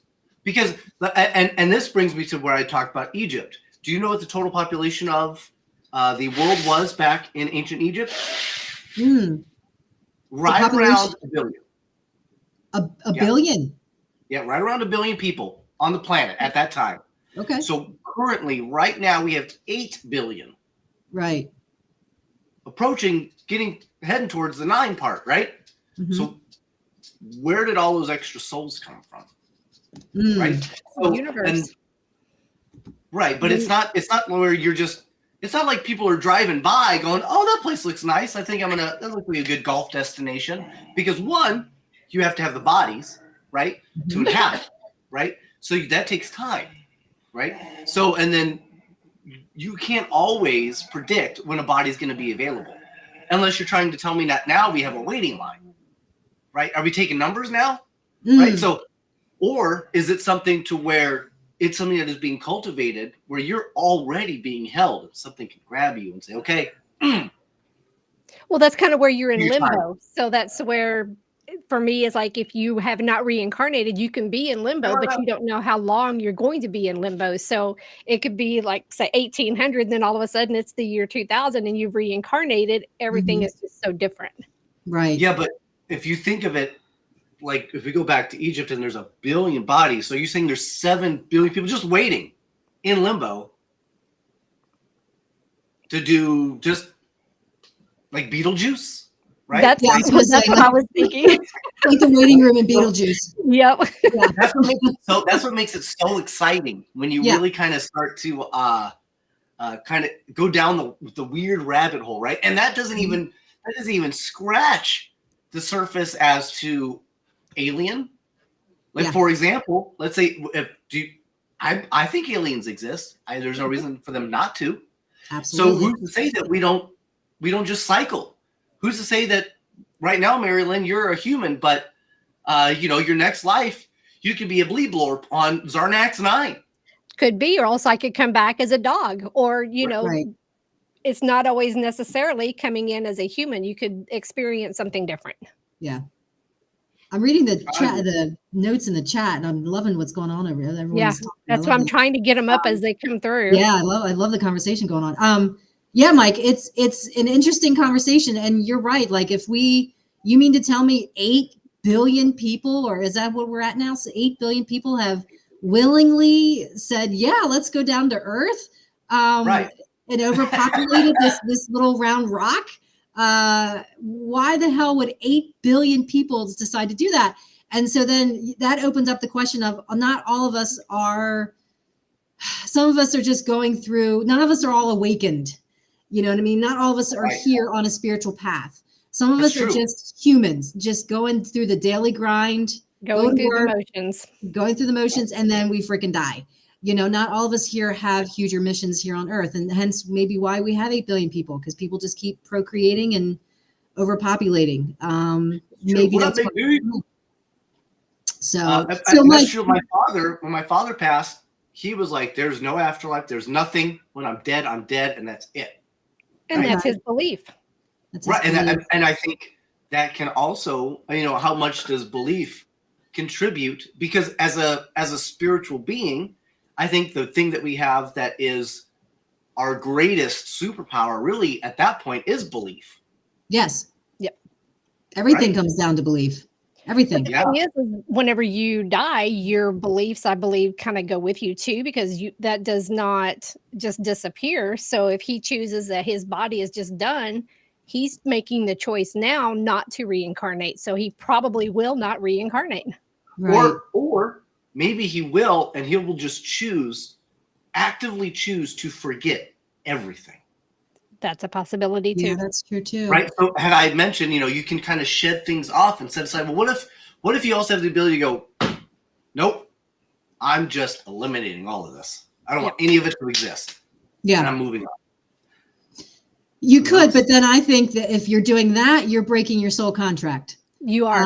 Because and this brings me to where I talked about Egypt. Do you know what the total population of the world was back in ancient Egypt? Right around a billion. A billion? Yeah, right around a billion people on the planet at that time. Okay. So currently, right now, we have 8 billion. Right. Heading towards the 9 part, right? Mm-hmm. So where did all those extra souls come from? Right? So, universe. Right, but it's not where you're just, it's not like people are driving by going, oh, that place looks nice. I think that looks like a good golf destination. Because one, you have to have the bodies, right, to inhabit, right? So that takes time, right? So, and then you can't always predict when a body's going to be available. Unless you're trying to tell me that now we have a waiting line, right? Are we taking numbers now, right? So, or is it something to where it's something that is being cultivated where you're already being held and something can grab you and say, okay. Well, that's kind of where you're in limbo. Time. So that's where, for me, is like if you have not reincarnated, you can be in limbo, but you don't know how long you're going to be in limbo. So it could be like, say, 1800, then all of a sudden it's the year 2000 and you've reincarnated. Everything is just so different. Right. Yeah, but if you think of it, like if we go back to Egypt and there's a billion bodies, so you're saying there's 7 billion people just waiting in limbo to do just like Beetlejuice, right? That's what I was thinking. Like the waiting room in Beetlejuice. Yep. Yeah. That's what makes it so exciting when you really kind of start to kind of go down the weird rabbit hole, right? And that doesn't even scratch the surface as to alien. Like for example, let's say I think aliens exist. There's no reason for them not to. Absolutely. So who's to say that we don't just cycle? Who's to say that right now, MaryLynn, you're a human, but your next life you could be a bleeblorp on Zarnax 9. Could be, or else I could come back as a dog, or Right. It's not always necessarily coming in as a human. You could experience something different. Yeah. I'm reading the notes in the chat, and I'm loving what's going on over there. Yeah, that's why I'm trying to get them up as they come through. Yeah, I love the conversation going on. Yeah, Mike, it's an interesting conversation, and you're right. Like if we You mean to tell me 8 billion people, or is that what we're at now? So 8 billion people have willingly said, yeah, let's go down to Earth, Right. and overpopulated this little round rock. Why the hell would 8 billion people decide to do that? And so then that opens up the question of, not all of us are, some of us are just going through, none of us are all awakened. You know what I mean? Not all of us are Right. here on a spiritual path. Some of That's us are true. just humans, just going through the daily grind, Going through work, the motions. going through the motions, and then we freaking die. You know, not all of us here have huger missions here on Earth, and hence maybe why we have 8 billion people, because people just keep procreating and overpopulating. Maybe What up, that's big dude? so. That's Mike, true. When my father passed, he was like, "There's no afterlife. There's nothing. When I'm dead, and that's it." And Right. that's his belief. that's his Right, belief. and I think that can also, how much does belief contribute? Because as a spiritual being, I think the thing that we have that is our greatest superpower, really, at that point, is belief. Yes. Yep. Everything Right. comes down to belief. Everything. The thing is, whenever you die, your beliefs, I believe, kind of go with you too, because that does not just disappear. So if he chooses that his body is just done, he's making the choice now not to reincarnate. So he probably will not reincarnate. Right. Or maybe he will, and he will just actively choose to forget everything. That's a possibility too. Yeah, that's true too. Right. So had I mentioned, you can kind of shed things off and set aside. Well, what if you also have the ability to go, nope, I'm just eliminating all of this. I don't want any of it to exist. Yeah. And I'm moving on. You could, but then I think that if you're doing that, you're breaking your soul contract. You are.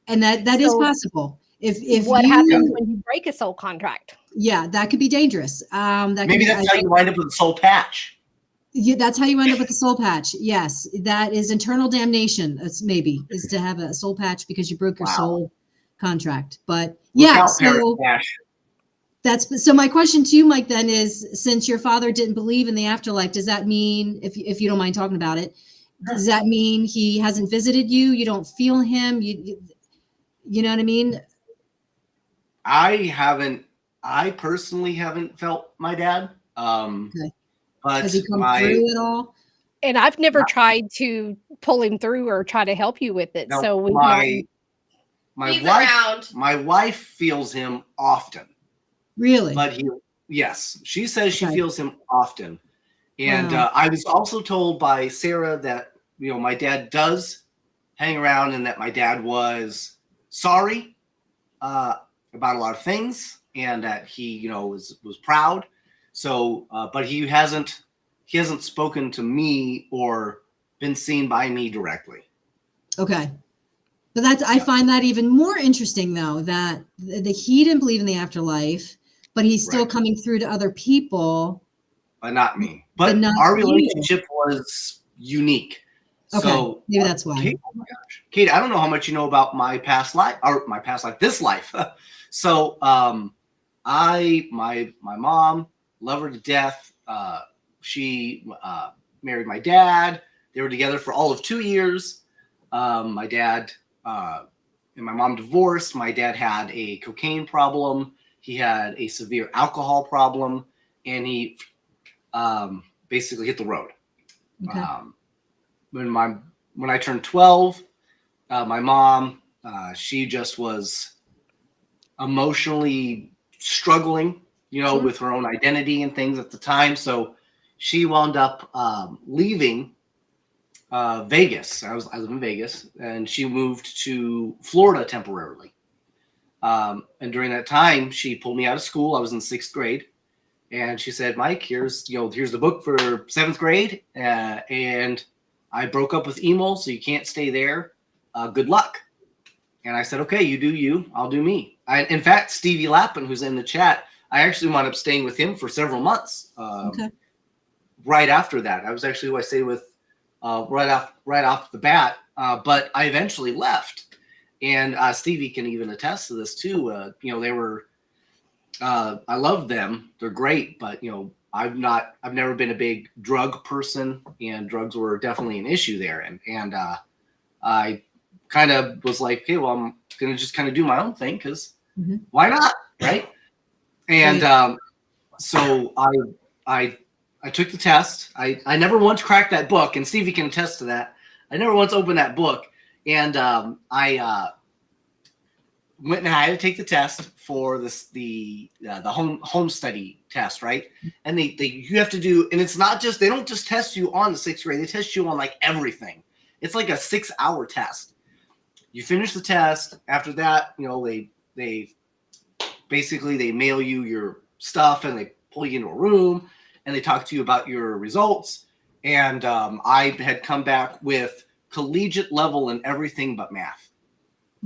And that is possible. If what you, happens when you break a soul contract? Yeah, that could be dangerous. Maybe that's how you wind up with a soul patch. Yeah, that's how you end up with the soul patch. Yes, that is eternal damnation. That's is to have a soul patch because you broke your soul contract. But so my question to you, Mike, then is, since your father didn't believe in the afterlife, does that mean, if you don't mind talking about it, does that mean he hasn't visited you? You don't feel him? You know what I mean? I personally haven't felt my dad. Okay. But has he come through at all? And I've never tried to pull him through or try to help you with it. No, so my wife feels him often. Really? But she says she feels him often. And I was also told by Sarah that my dad does hang around, and that my dad was sorry about a lot of things, and that he was proud. So, but he hasn't spoken to me or been seen by me directly. Okay. But I find that even more interesting, though, that he didn't believe in the afterlife, but he's still coming through to other people. But not me. But our relationship was unique. Okay. So maybe that's why. Kate, oh my gosh. Kate, I don't know how much you know about my past life, this life. So my mom, love her to death. She married my dad. They were together for all of 2 years. My dad and my mom divorced. My dad had a cocaine problem. He had a severe alcohol problem, and he basically hit the road. Okay. When I turned 12, my mom, she just was emotionally struggling, with her own identity and things at the time. So she wound up leaving Vegas. I live in Vegas, and she moved to Florida temporarily. And during that time, she pulled me out of school. I was in 6th grade, and she said, "Mike, here's the book for 7th grade, and I broke up with Emil, so you can't stay there. Good luck." And I said, "Okay, you do you, I'll do me." In fact, Stevie Lappin, who's in the chat, I actually wound up staying with him for several months. Right after that, I was actually who I stayed with right off the bat. But I eventually left, and Stevie can even attest to this too. They were, I love them; they're great. But I've never been a big drug person, and drugs were definitely an issue there. And I kind of was like, okay, well, I'm going to just kind of do my own thing because Mhm. why not? Right. And Right. so I took the test. I never once cracked that book, and Stevie can attest to that. I never once opened that book. And I went and I had to take the test for the home study test, right? And you have to do, and it's not just, they don't just test you on the 6th grade, they test you on like everything. It's like a 6-hour test. You finish the test. After that, they basically they mail you your stuff and they pull you into a room and they talk to you about your results. And I had come back with collegiate level in everything but math.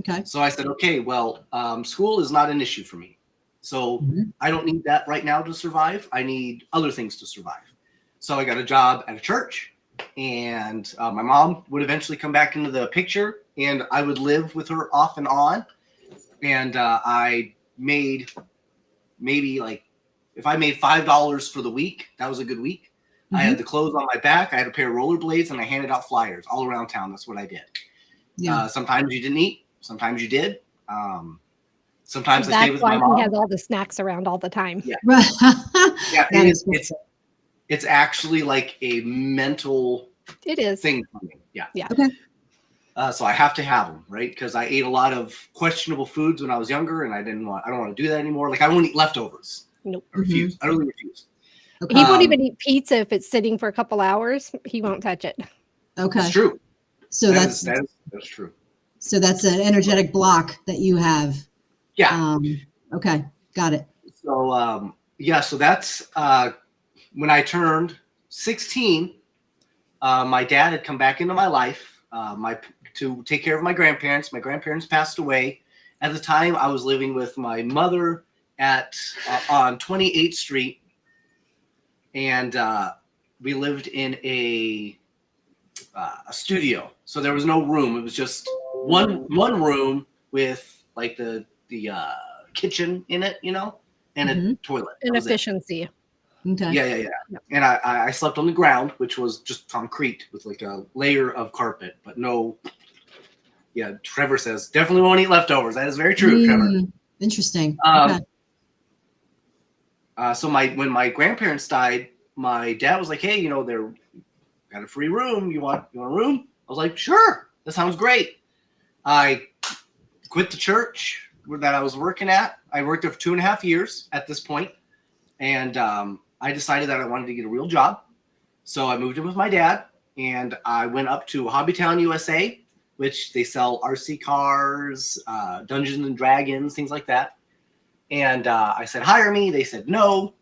Okay. So I said, okay, well, school is not an issue for me. So I don't need that right now to survive. I need other things to survive. So I got a job at a church, and my mom would eventually come back into the picture, and I would live with her off and on. And I made maybe like, if I made $5 for the week, that was a good week. I had the clothes on my back. I had a pair of rollerblades, and I handed out flyers all around town. That's what I did. Yeah. Sometimes you didn't eat. Sometimes you did. Sometimes I That's stayed with why my mom. he has all the snacks around all the time. Yeah. Right. Yeah, That it's actually like a mental It is. thing for me. Yeah. Yeah. Okay. So I have to have them, right? Because I ate a lot of questionable foods when I was younger, and I don't want to do that anymore. Like I won't eat leftovers. Nope. I refuse. I really refuse. Okay. He won't even eat pizza if it's sitting for a couple hours. He won't touch it. Okay. It's true. So that's true. So that's an energetic block that you have. Yeah. Okay. Got it. So so that's when I turned 16. My dad had come back into my life to take care of my grandparents. My grandparents passed away. At the time, I was living with my mother on 28th Street, and we lived in a studio. So there was no room. It was just one room with like the kitchen in it, and a toilet. Inefficiency. Okay. Yeah. Yep. And I slept on the ground, which was just concrete with like a layer of carpet, but no. Yeah, Trevor says definitely won't eat leftovers. That is very true, Trevor. Interesting. Okay. So when my grandparents died, my dad was like, "Hey, they're got a free room. You want a room?" I was like, "Sure, that sounds great." I quit the church that I was working at. I worked there for 2.5 years at this point, and I decided that I wanted to get a real job. So I moved in with my dad, and I went up to Hobbytown, USA, which they sell RC cars, Dungeons and Dragons, things like that. And I said, hire me. They said no.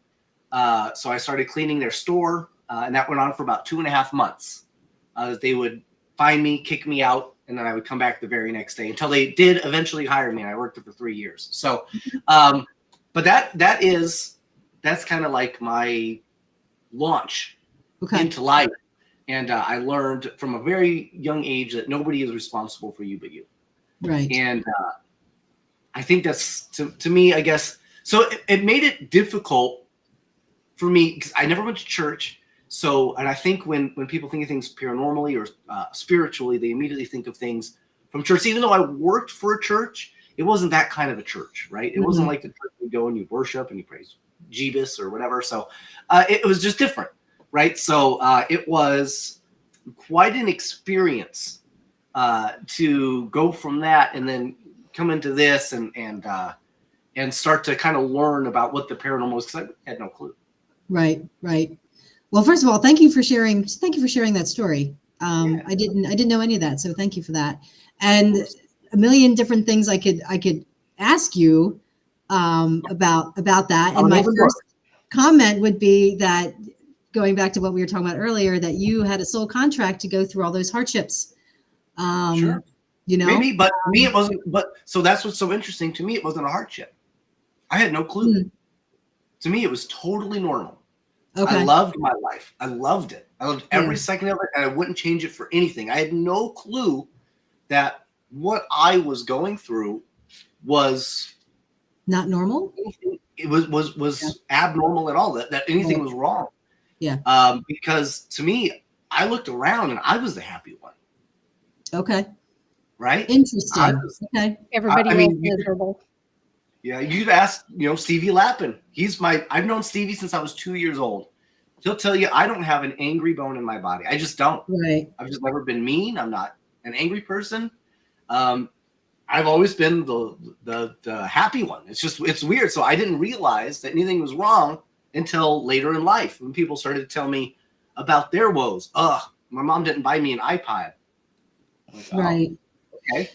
So I started cleaning their store, and that went on for about 2.5 months. They would find me, kick me out, and then I would come back the very next day until they did eventually hire me, and I worked there for 3 years. So, but that's kind of like my launch into life. And I learned from a very young age that nobody is responsible for you but you. Right. And I think that's, to me, I guess, so it made it difficult for me because I never went to church. So, and I think when people think of things paranormally or spiritually, they immediately think of things from church. Even though I worked for a church, it wasn't that kind of a church, right? It wasn't like the church you go and you worship and you praise Jeebus or whatever. So it was just different, right? So it was quite an experience to go from that and then come into this and start to kind of learn about what the paranormal was, because I had no clue. Right. Well, first of all, thank you for sharing that story. I didn't know any of that, so thank you for that. And a million different things I could ask you about that. And my first comment would be that, going back to what we were talking about earlier, that you had a soul contract to go through all those hardships. Sure. Maybe, but to me it wasn't. But so that's what's so interesting. To me, it wasn't a hardship. I had no clue. To me, it was totally normal. Okay. I loved my life. I loved it. I loved every second of it, and I wouldn't change it for anything. I had no clue that what I was going through was not normal. It was abnormal at all. That anything was wrong. Yeah. Because to me, I looked around and I was the happy one. Okay. right? Interesting. Okay. Everybody I else mean, miserable. Yeah, you'd ask, Stevie Lappin. I've known Stevie since I was 2 years old. He'll tell you I don't have an angry bone in my body. I just don't. Right. I've just never been mean. I'm not an angry person. I've always been the happy one. It's weird. So I didn't realize that anything was wrong until later in life when people started to tell me about their woes. My mom didn't buy me an iPod. I'm like, Right. Okay.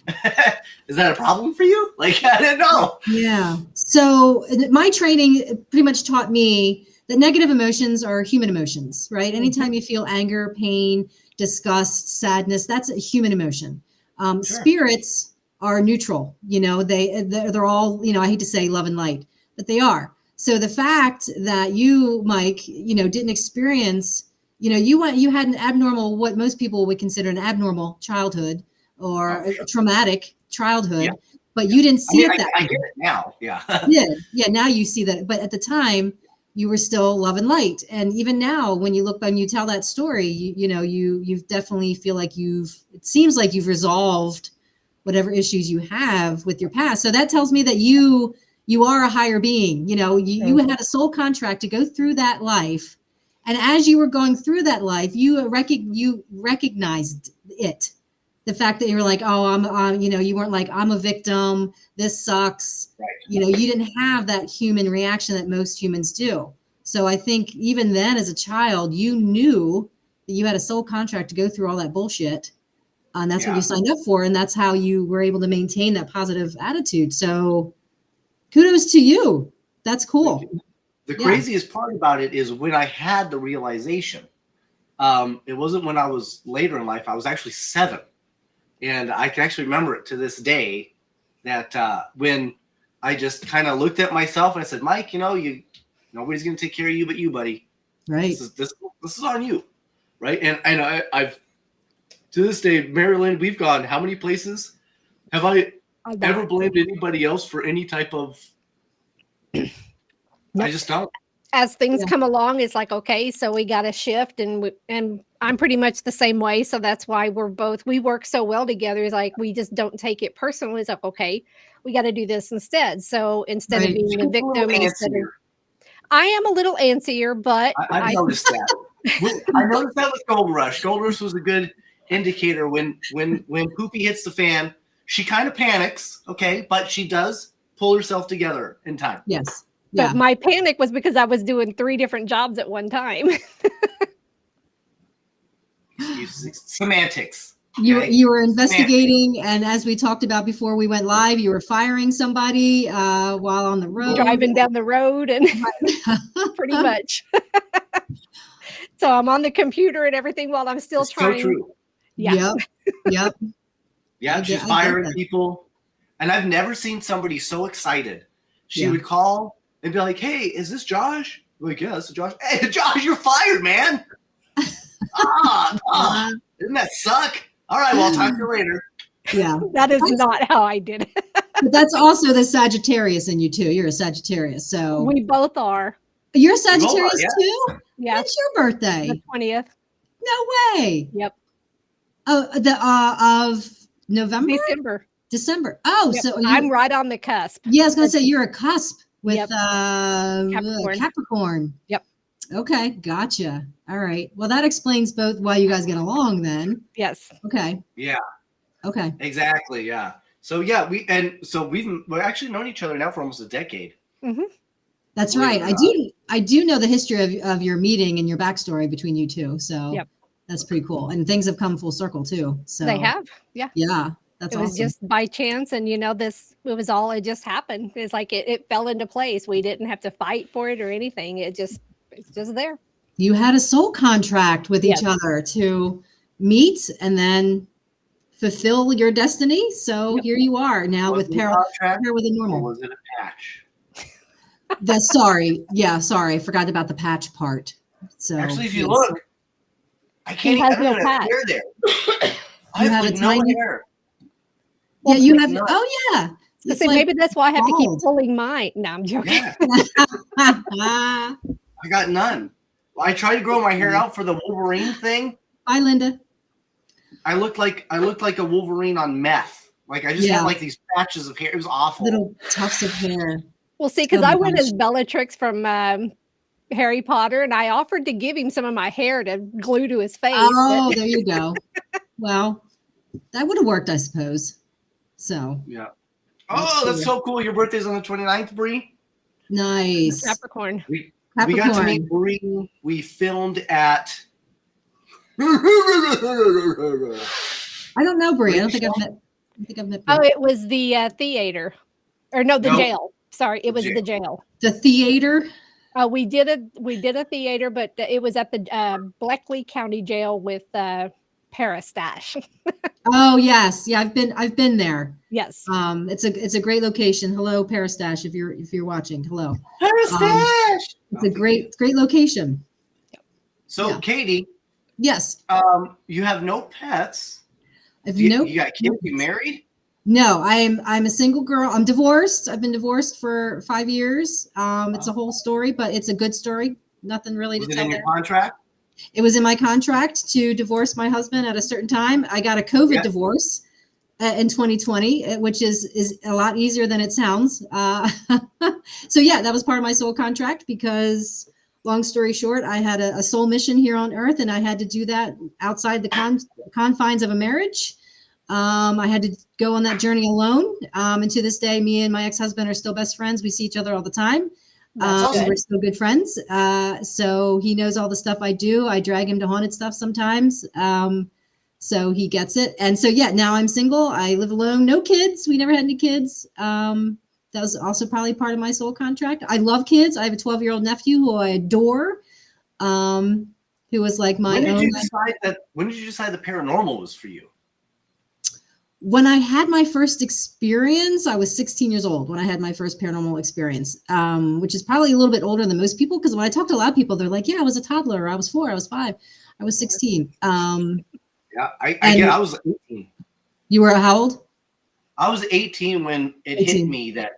Is that a problem for you? Like, I didn't know. Yeah. So my training pretty much taught me that negative emotions are human emotions, right? Anytime you feel anger, pain, disgust, sadness, that's a human emotion. Sure. Spirits are neutral. They're all, I hate to say love and light, but they are. So the fact that you, Mike, didn't experience, you had an abnormal, what most people would consider an abnormal childhood or a traumatic childhood, but you didn't see it that I way. get it now. Yeah. Yeah. Now you see that, but at the time you were still love and light. And even now, when you tell that story, you definitely feel like it seems like you've resolved whatever issues you have with your past. So that tells me that you are a higher being. You had a soul contract to go through that life. And as you were going through that life, you recognized it. The fact that you were like, you weren't like, I'm a victim, this sucks. Right. You didn't have that human reaction that most humans do. So I think even then as a child, you knew that you had a soul contract to go through all that bullshit. And that's what you signed up for. And that's how you were able to maintain that positive attitude. So kudos to you. That's cool. The craziest part about it is when I had the realization, it wasn't when I was later in life. I was actually 7. And I can actually remember it to this day that when I just kind of looked at myself and I said, Mike, nobody's going to take care of you but you, buddy. Right. This is on you. Right. And I've to this day, MaryLynn, we've gone how many places? Have I ever blamed anybody else for any type of I just don't. As things come along, it's like, okay, so we got to shift, and I'm pretty much the same way. So that's why we work so well together. It's like, we just don't take it personally. It's like, okay, we got to do this instead. So instead of being a victim, I am a little antsier, but I noticed that. I noticed that with Gold Rush. Gold Rush was a good indicator when Poopy hits the fan, she kind of panics, okay, but she does pull herself together in time. Yes. But my panic was because I was doing 3 different jobs at one time. Semantics. You were investigating, and as we talked about before we went live, you were firing somebody while on the road. Driving down the road and pretty much. So I'm on the computer and everything while I'm still trying. So true. Yeah. Yep. Yeah, she's firing people. And I've never seen somebody so excited. She would call and be like, hey, is this Josh? I'm like, yeah, this is Josh. Hey, Josh, you're fired, man. Didn't that suck? All right, well, I'll talk to you later. Yeah. That is not how I did it. But that's also the Sagittarius in you, too. You're a Sagittarius. So we both are. You're a Sagittarius, too? Yeah. When's your birthday? The 20th. No way. Yep. Oh, of November? December. Oh, yep. So I'm right on the cusp. Yeah, I was going to say you're a cusp with Capricorn. Yep. Okay, gotcha. All right. Well, that explains both why you guys get along then. Yes. Okay. Yeah. Okay. Exactly. Yeah. So we've actually known each other now for almost a decade. Mm-hmm. That's right. I do know the history of your meeting and your backstory between you two. So that's pretty cool. And things have come full circle too. So they have. Yeah. Yeah. That's it was just by chance, and it just happened. It's like it fell into place. We didn't have to fight for it or anything. It's just there. You had a soul contract with each other to meet and then fulfill your destiny. So here you are now with parallel with a normal. Or was it a patch? Sorry. I forgot about the patch part. So actually, if you look, I can't even have hair there. I have like no hair. Yeah, you have. Oh, yeah. Maybe that's why I have to keep pulling mine. No, I'm joking. Yeah. I got none. I tried to grow my hair out for the Wolverine thing. Hi, Linda. I looked like a Wolverine on meth. Like I just had like these patches of hair. It was awful. Little tufts of hair. Well, see, because Oh my I went as gosh. Bellatrix from Harry Potter, and I offered to give him some of my hair to glue to his face. Oh, there you go. Well, that would have worked, I suppose. So. Yeah. Oh, that's so cool. Your birthday's on the 29th, Bree? Nice. Capricorn. We got to meet Bree. We filmed at... I don't know, Bree. I don't think I've met Bree. Oh, it was the theater. Or no, the jail. Sorry, it was the jail. The theater? We did a theater, but it was at the Bleckley County Jail with Parastash. Oh yes, yeah, I've been there. Yes. It's a great location. Hello, Parastash, if you're watching. Hello. Parastash. It's a great location. So Katie. Yes. You have no pets. You got kids? You married? No, I'm a single girl. I'm divorced. I've been divorced for 5 years. It's a whole story, but it's a good story. Nothing really to tell. Was it in your contract? It was in my contract to divorce my husband at a certain time. I got a COVID divorce in 2020, which is a lot easier than it sounds. So yeah, that was part of my soul contract because, long story short, I had a soul mission here on earth, and I had to do that outside the confines of a marriage. I had to go on that journey alone. And to this day, me and my ex-husband are still best friends. We see each other all the time. We're still good friends. So he knows all the stuff I do. I drag him to haunted stuff sometimes. So he gets it. And so, yeah, now I'm single. I live alone. No kids. We never had any kids. That was also probably part of my soul contract. I love kids. I have a 12-year-old nephew who I adore, who was like my own. When did you decide the paranormal was for you? When I had my first experience, I was 16 years old when I had my first paranormal experience, which is probably a little bit older than most people. Because when I talk to a lot of people, they're like, yeah, I was a toddler. I was 4, I was 5, I was 16. Yeah, I was 18. You were how old? I was 18 when it hit me that,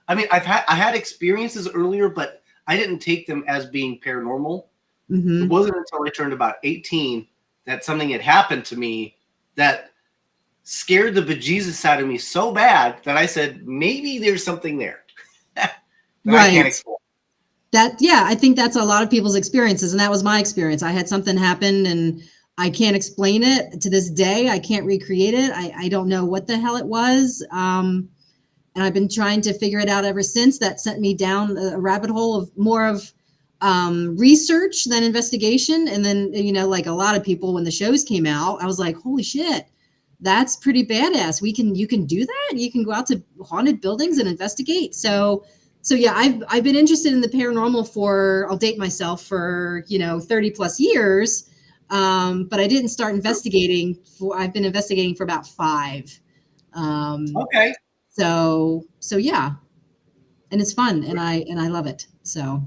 I mean, I had experiences earlier, but I didn't take them as being paranormal. Mm-hmm. It wasn't until I turned about 18 that something had happened to me that scared the bejesus out of me so bad that I said, maybe there's something there that I can't explain. I think that's a lot of people's experiences. And that was my experience. I had something happen and I can't explain it to this day. I can't recreate it. I don't know what the hell it was. And I've been trying to figure it out ever since. That sent me down a rabbit hole of more of research than investigation. And then, like a lot of people, when the shows came out, I was like, holy shit. That's pretty badass. You can do that. You can go out to haunted buildings and investigate. So yeah, I've been interested in the paranormal I'll date myself for 30 plus years. But I didn't start investigating I've been investigating for about 5. Okay. So yeah, and it's fun and I love it. So.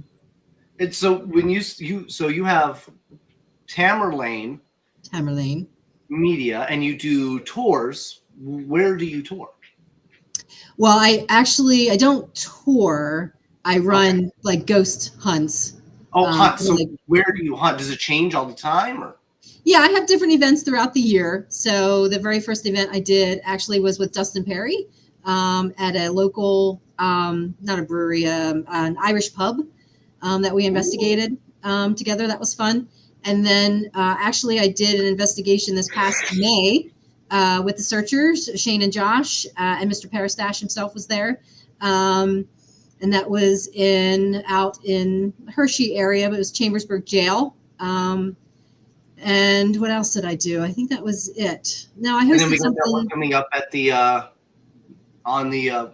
And so when you have Tamerlane Media and you do tours, where do you tour? Well, I don't tour. I run like ghost hunts. Oh, hunt. So where do you hunt? Does it change all the time or? Yeah, I have different events throughout the year. So the very first event I did actually was with Dustin Perry at a local, not a brewery, an Irish pub that we investigated together. That was fun. And then actually I did an investigation this past May with the searchers, Shane and Josh, and Mr. Parastash himself was there. And that was out in Hershey area, but it was Chambersburg Jail. And what else did I do? I think that was it. No, I hosted and then we got something. That one coming up at the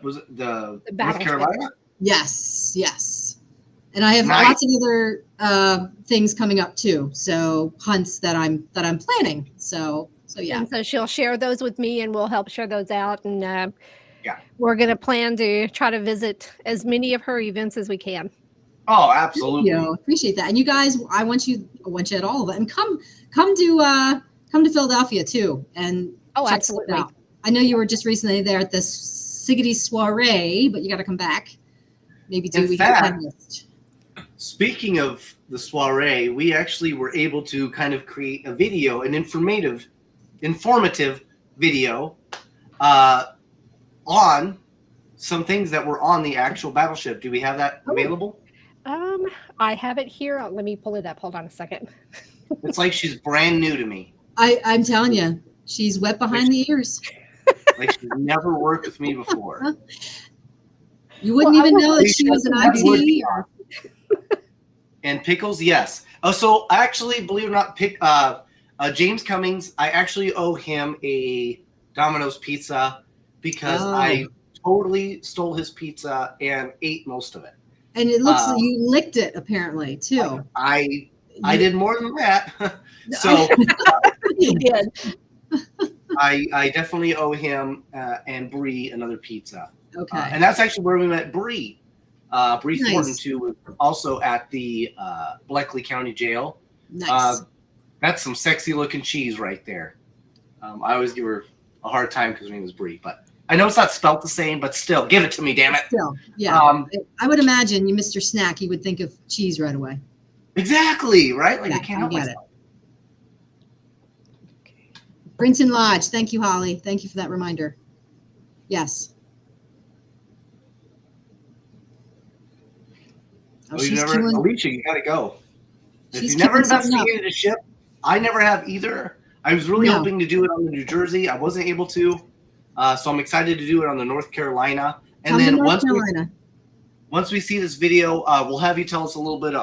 was it the North Carolina? Yes. And I have lots of other things coming up too. So hunts that I'm planning. So yeah. And so she'll share those with me, and we'll help share those out. And we're going to plan to try to visit as many of her events as we can. Oh, absolutely. Thank you. Appreciate that. And you guys, I want you at all of it, and come to Philadelphia too. And absolutely. Out. I know you were just recently there at this Siggity soiree, but you got to come back. Maybe do Speaking of the soiree, we actually were able to kind of create a video, an informative informative video on some things that were on the actual battleship. Do we have that available? I have it here. Let me pull it up. Hold on a second. It's like she's brand new to me. I'm telling you, she's wet behind the ears. Like she's never worked with me before. You wouldn't even know that she was an IT. And pickles, yes. Oh, so actually, believe it or not, James Cummings, I actually owe him a Domino's pizza because I totally stole his pizza and ate most of it. And it looks like you licked it apparently too. I did more than that. So You did. I definitely owe him and Bree another pizza. Okay. And that's actually where we met Bree. Bree Nice. Thornton too was also at the Bleckley County Jail. Nice. That's some sexy looking cheese right there. I always give her a hard time because her name is Bree, but I know it's not spelt the same, but still, give it to me, damn it. Still, yeah. I would imagine you, Mr. Snack, you would think of cheese right away. Exactly, right? Like I can't help get myself. Brinton Lodge. Thank you, Holly. Thank you for that reminder. Yes. Oh, you never, Alicia, you gotta go. If She's you never keeping something up. investigated a ship, I never have either. I was really hoping to do it on the New Jersey. I wasn't able to. So I'm excited to do it on the North Carolina. And then once we see this video, we'll have you tell us a little bit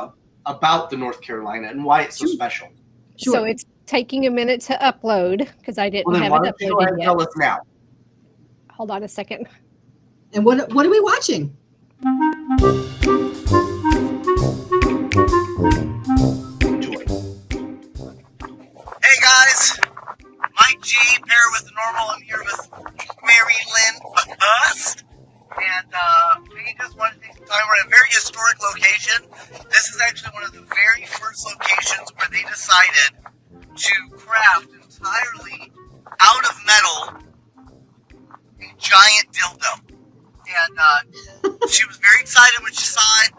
about the North Carolina and why it's so special. Sure. So it's taking a minute to upload because I didn't have it Go ahead and uploaded yet. tell us now. Hold on a second. And what are we watching? Enjoy. Hey guys, Mike G, pair with the normal. I'm here with MaryLynn, us. And we just wanted to take some time. We're at a very historic location. This is actually one of the very first locations where they decided to craft entirely out of metal a giant dildo. And she was very excited when she saw it.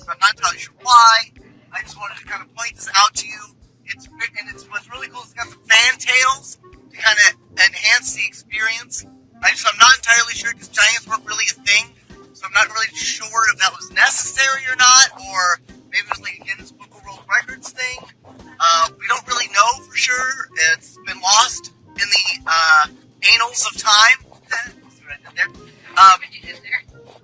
I'm not entirely sure why. I just wanted to kind of point this out to you. What's really cool is it's got the fantails to kind of enhance the experience. I'm not entirely sure because giants weren't really a thing, so I'm not really sure if that was necessary or not, or maybe it was like a Guinness Book of World Records thing. We don't really know for sure. It's been lost in the annals of time. See what I did there?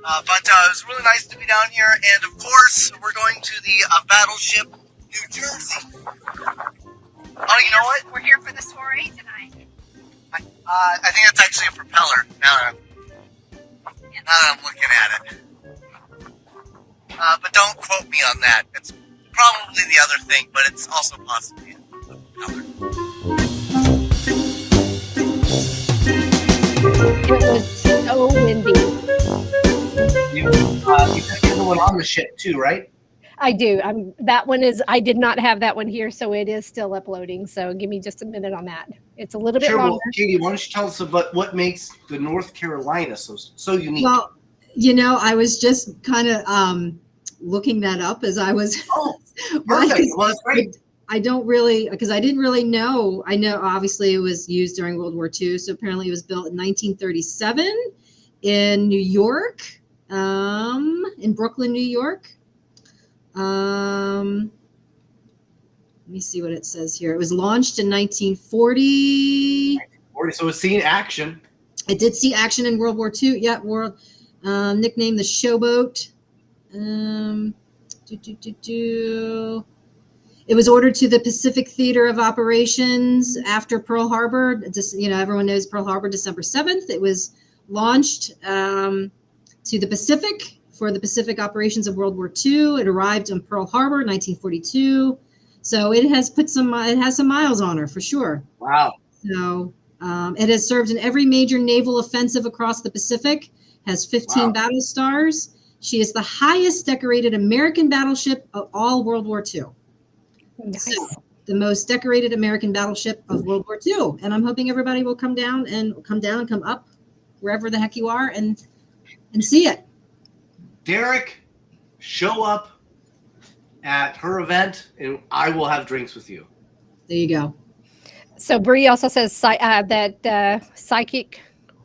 But it was really nice to be down here, and of course, we're going to the Battleship New Jersey. Oh, you know what? We're here for the soiree tonight. I think that's actually a propeller. Now that I'm looking at it. But don't quote me on that. It's probably the other thing, but it's also possibly a propeller. It was so windy. You got the other one on the ship too, right? I do. I did not have that one here, so it is still uploading. So give me just a minute on that. It's a little bit longer. Well, Katie, why don't you tell us about what makes the North Carolina so unique? Well, I was just kind of looking that up as I was. Oh, perfect. Well, that's great. I don't really, because I didn't really know. I know obviously it was used during World War II, so apparently it was built in 1937 in New York, in Brooklyn, New York. Let me see what it says here. It was launched in 1940. So it's seen action. It did see action in World War II. Yeah, nicknamed the Showboat. It was ordered to the Pacific Theater of Operations after Pearl Harbor. Just, everyone knows Pearl Harbor, December 7th. It was launched to the Pacific for the Pacific operations of World War II. It arrived in Pearl Harbor, 1942. So it has some miles on her for sure. Wow. So it has served in every major naval offensive across the Pacific, has 15 battle stars. She is the highest decorated American battleship of all World War II. Nice. So, the most decorated American battleship of World War II. And I'm hoping everybody will come down and come up wherever the heck you are and see it. Derek, show up at her event and I will have drinks with you. There you go. So Bree also says that psychic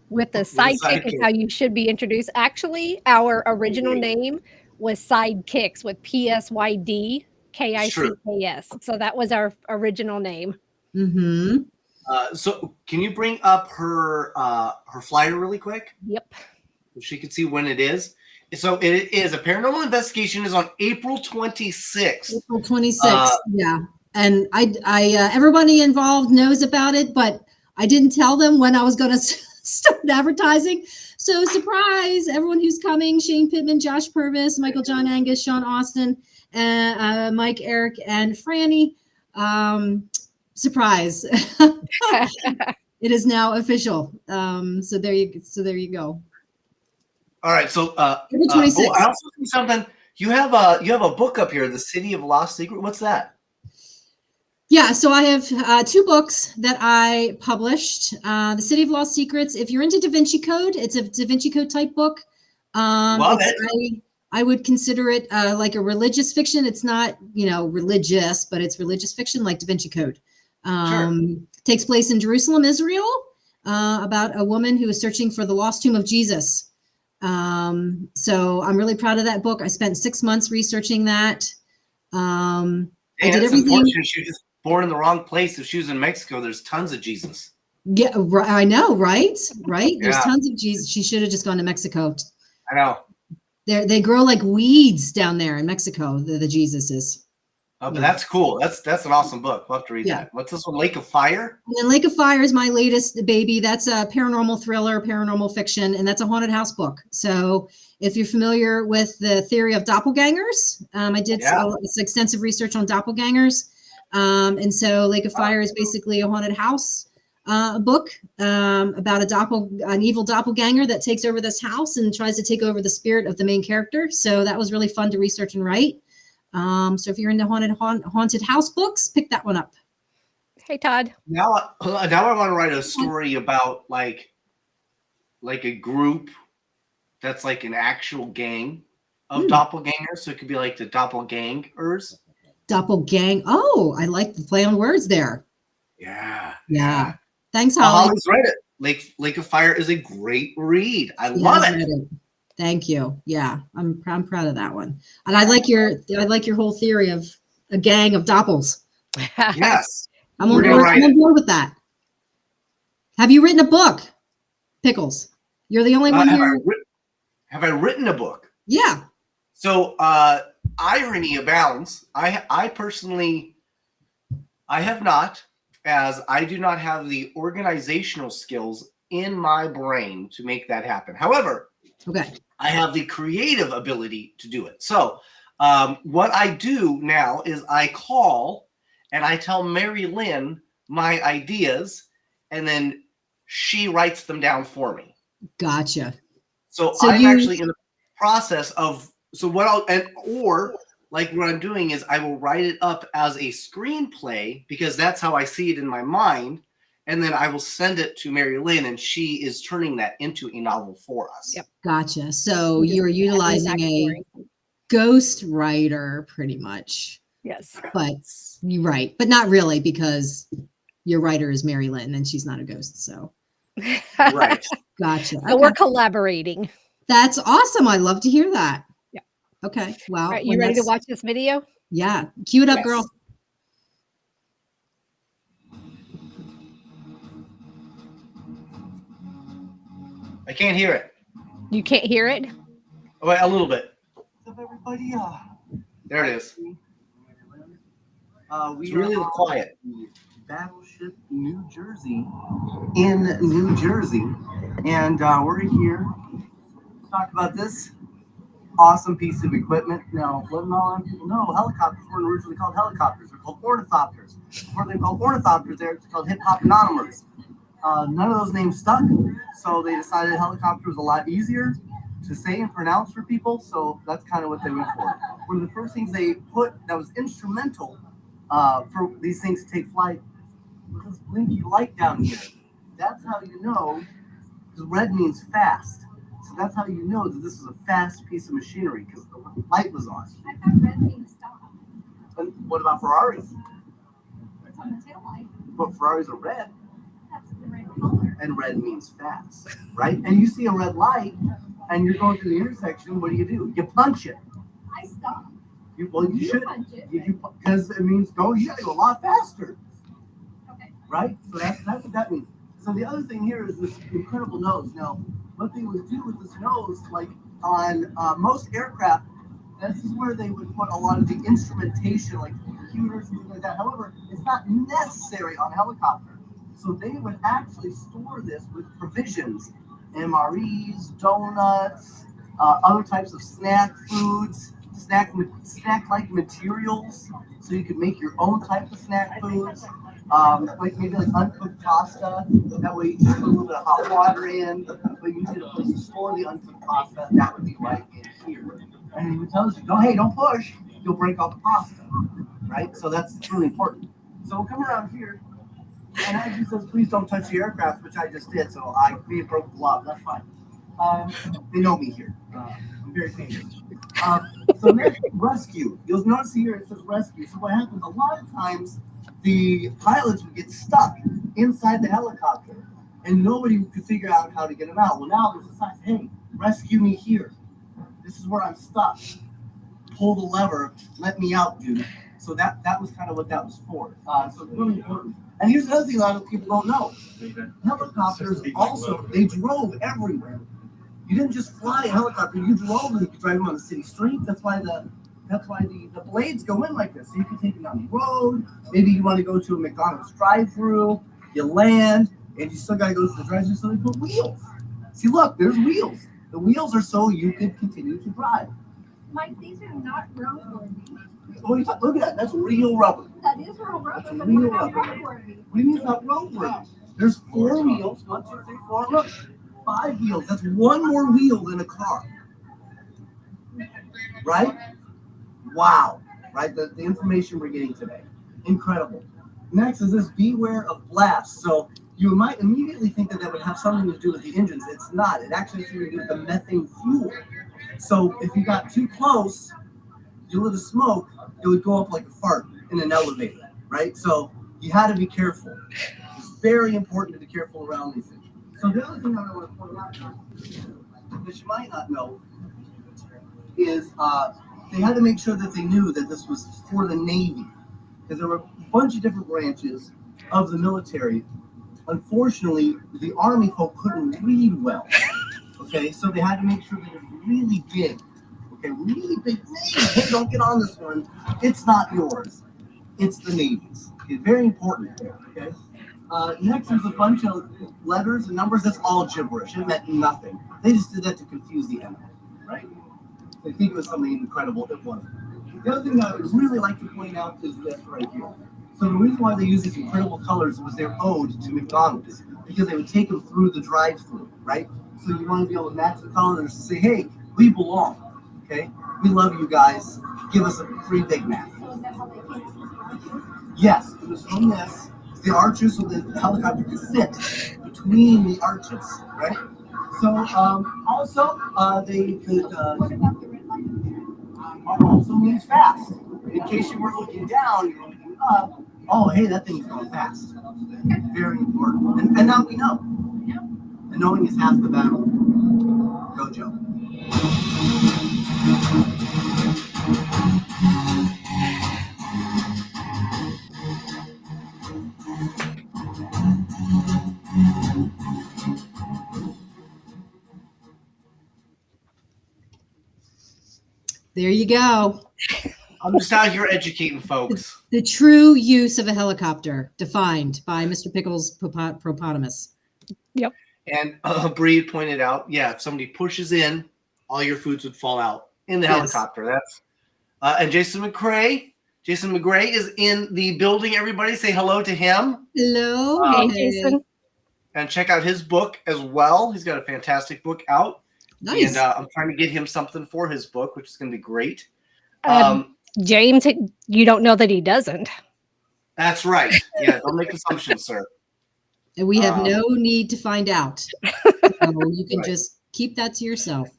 with the With a sidekick is sidekick. how you should be introduced. Actually, our original name was Sidekicks with PSYD It's true. KICKS. So that was our original name. Mm-hmm. So can you bring up her flyer really quick? Yep. So she can see when it is. So it is a paranormal investigation is on April 26th. April 26th. Yeah. And everybody involved knows about it, but I didn't tell them when I was going to start advertising. So surprise, everyone who's coming, Shane Pittman, Josh Purvis, Michael John Angus, Sean Austin, Mike, Eric, and Franny. Surprise. It is now official. So there you go. All right. So April 26th. I also see something. You have a book up here, The City of Lost Secret. What's that? Yeah, so I have 2 books that I published. The City of Lost Secrets. If you're into Da Vinci Code, it's a Da Vinci Code type book. Love it. I would consider it like a religious fiction. It's not, religious, but it's religious fiction like Da Vinci Code. Sure. Takes place in Jerusalem, Israel, about a woman who is searching for the lost tomb of Jesus. So I'm really proud of that book. I spent 6 months researching that. I did everything. Unfortunate. She was just born in the wrong place. If she was in Mexico, there's tons of Jesus. Yeah, I know, right? Right. There's Yeah. tons of Jesus. She should have just gone to Mexico. I know. They grow like weeds down there in Mexico. The Jesuses. Oh, but that's cool. That's an awesome book. We'll have to read that. What's this one? Lake of Fire? And then Lake of Fire is my latest baby. That's a paranormal thriller, paranormal fiction, and that's a haunted house book. So if you're familiar with the theory of doppelgangers, I did some extensive research on doppelgangers. And so Lake of Fire is basically a haunted house book about an evil doppelganger that takes over this house and tries to take over the spirit of the main character. So that was really fun to research and write. So if you're into haunted house books, pick that one up. Hey, Todd. Now I want to write a story about like a group that's like an actual gang of doppelgangers. So it could be like the doppelgangers. Doppelgang. Oh, I like the play on words there. Yeah. Thanks, Holly. Holly's read it. Lake of Fire is a great read. I love it. Thank you. Yeah, I'm proud of that one. And I like your whole theory of a gang of doppels. Yes. I'm on board with that. Have you written a book, Pickles? You're the only one here. Have I written a book? Yeah. So irony abounds. I personally have not, as I do not have the organizational skills in my brain to make that happen. However, I have the creative ability to do it. So what I do now is I call and I tell MaryLynn my ideas, and then she writes them down for me. Gotcha. So I'm actually in the process of what I'm doing is I will write it up as a screenplay because that's how I see it in my mind. And then I will send it to MaryLynn, and she is turning that into a novel for us. Yep. Gotcha. So you're utilizing a ghost writer pretty much. Yes. But you're right. But not really, because your writer is MaryLynn and she's not a ghost. So Right. Gotcha. So we're collaborating. That's awesome. I love to hear that. Yeah. Okay. Wow. All right, you ready to watch this video? Yeah. Cue it up, girl. I can't hear it. You can't hear it? Oh, wait, a little bit. What's up, everybody? There it is. It's really quiet. Battleship New Jersey in New Jersey, and we're here to talk about this awesome piece of equipment. Now, letting all our people know, helicopters weren't originally called helicopters. They're called ornithopters. Before they called ornithopters, they're called hip-hop anonymers. None of those names stuck, so they decided helicopter was a lot easier to say and pronounce for people, so that's kind of what they went for. One of the first things they put that was instrumental for these things to take flight was this blinky light down here. That's how you know, because red means fast. So that's how you know that this is a fast piece of machinery, because the light was on. I thought red means stop. And what about Ferraris? It's on the tail light. but Ferraris are red. That's the red color. And red means fast, right? And you see a red light and you're going through the intersection, what do? You punch it. I stop. You You should, punch it. because it means you gotta go a lot faster, Okay. right? So that's what that means. So the other thing here is this incredible nose. Now, what they would do with this nose, like on most aircraft, this is where they would put a lot of the instrumentation, like computers and things like that. However, it's not necessary on a helicopter. So they would actually store this with provisions, MREs, donuts, other types of snack foods, snack-like materials, so you could make your own type of snack foods. Like maybe like uncooked pasta. That way you put a little bit of hot water in, but you need a place to store the uncooked pasta. That would be right in here. And he would tell us, don't push, you'll break off the pasta, right? So that's really important. So we'll come around here, and as he says, please don't touch the aircraft, which I just did. So I broke the law. That's fine. They know me here. I'm very famous. So next, rescue. You'll notice here it says rescue. So what happens a lot of times, the pilots would get stuck inside the helicopter, and nobody could figure out how to get them out. Well, now there's a sign, hey, rescue me here. This is where I'm stuck. Pull the lever, let me out, dude. So that was kind of what that was for. So it's really important. And here's another thing a lot of people don't know. Helicopters also, they drove everywhere. You didn't just fly a helicopter, you drove them. You could drive them on the city streets. That's why the blades go in like this. So you can take them down the road. Maybe you want to go to a McDonald's drive-through. You land, and you still got to go to the drive-through, so they put wheels. See, look, there's wheels. The wheels are so you could continue to drive. Mike, these are not roadworthy. Oh, look at that. That's real rubber. That is real rubber, That's but real it's not rubber. roadworthy. What do you mean it's not roadworthy? There's 4 wheels. 1, 2, 3, 4. Look, 5 wheels. That's 1 more wheel than a car. Right? Wow. Right? The information we're getting today. Incredible. Next is this beware of blasts. So you might immediately think that would have something to do with the engines. It's not. It actually has to do with the methane fuel. So if you got too close, you lit a smoke, it would go up like a fart in an elevator, right? So you had to be careful. It's very important to be careful around these things. So the other thing I want to point out that you might not know is they had to make sure that they knew that this was for the Navy, because there were a bunch of different branches of the military. Unfortunately, the Army folk couldn't read well. Okay, so they had to make sure that it was really big. Okay, really big Navy. Hey, don't get on this one. It's not yours. It's the Navy's. Okay, very important there. Okay. Next, there's a bunch of letters and numbers. That's all gibberish. It meant nothing. They just did that to confuse the enemy, right? They think it was something incredible. It wasn't. The other thing I would really like to point out is this right here. So the reason why they use these incredible colors was their ode to McDonald's, because they would take them through the drive-through, right? So you want to be able to match the colors and say, hey, we belong, okay? We love you guys. Give us a free Big Mac. So is that how they came to this project? Yes, it was from this. The arches, so the helicopter could sit between the arches, right? So also they could What about the red light? also means fast. In case you weren't looking down, you're looking up. Oh, hey, that thing's going fast. Very important. And now we know. And knowing is half the battle. Go, Joe. There you go. I'm just out here educating folks. The true use of a helicopter defined by Mr. Pickles Propotamus. And Breed pointed out, yeah, if somebody pushes in, all your foods would fall out in the Yes. helicopter. That's and Jason McGray is in the building. Everybody say hello to him Hello. Hey, Jason. and check out his book as well. He's got a fantastic book out. Nice. And I'm trying to get him something for his book, which is going to be great. James, you don't know that he doesn't. That's right. Yeah, don't make assumptions, sir. And we have no need to find out. So you can Right. just keep that to yourself.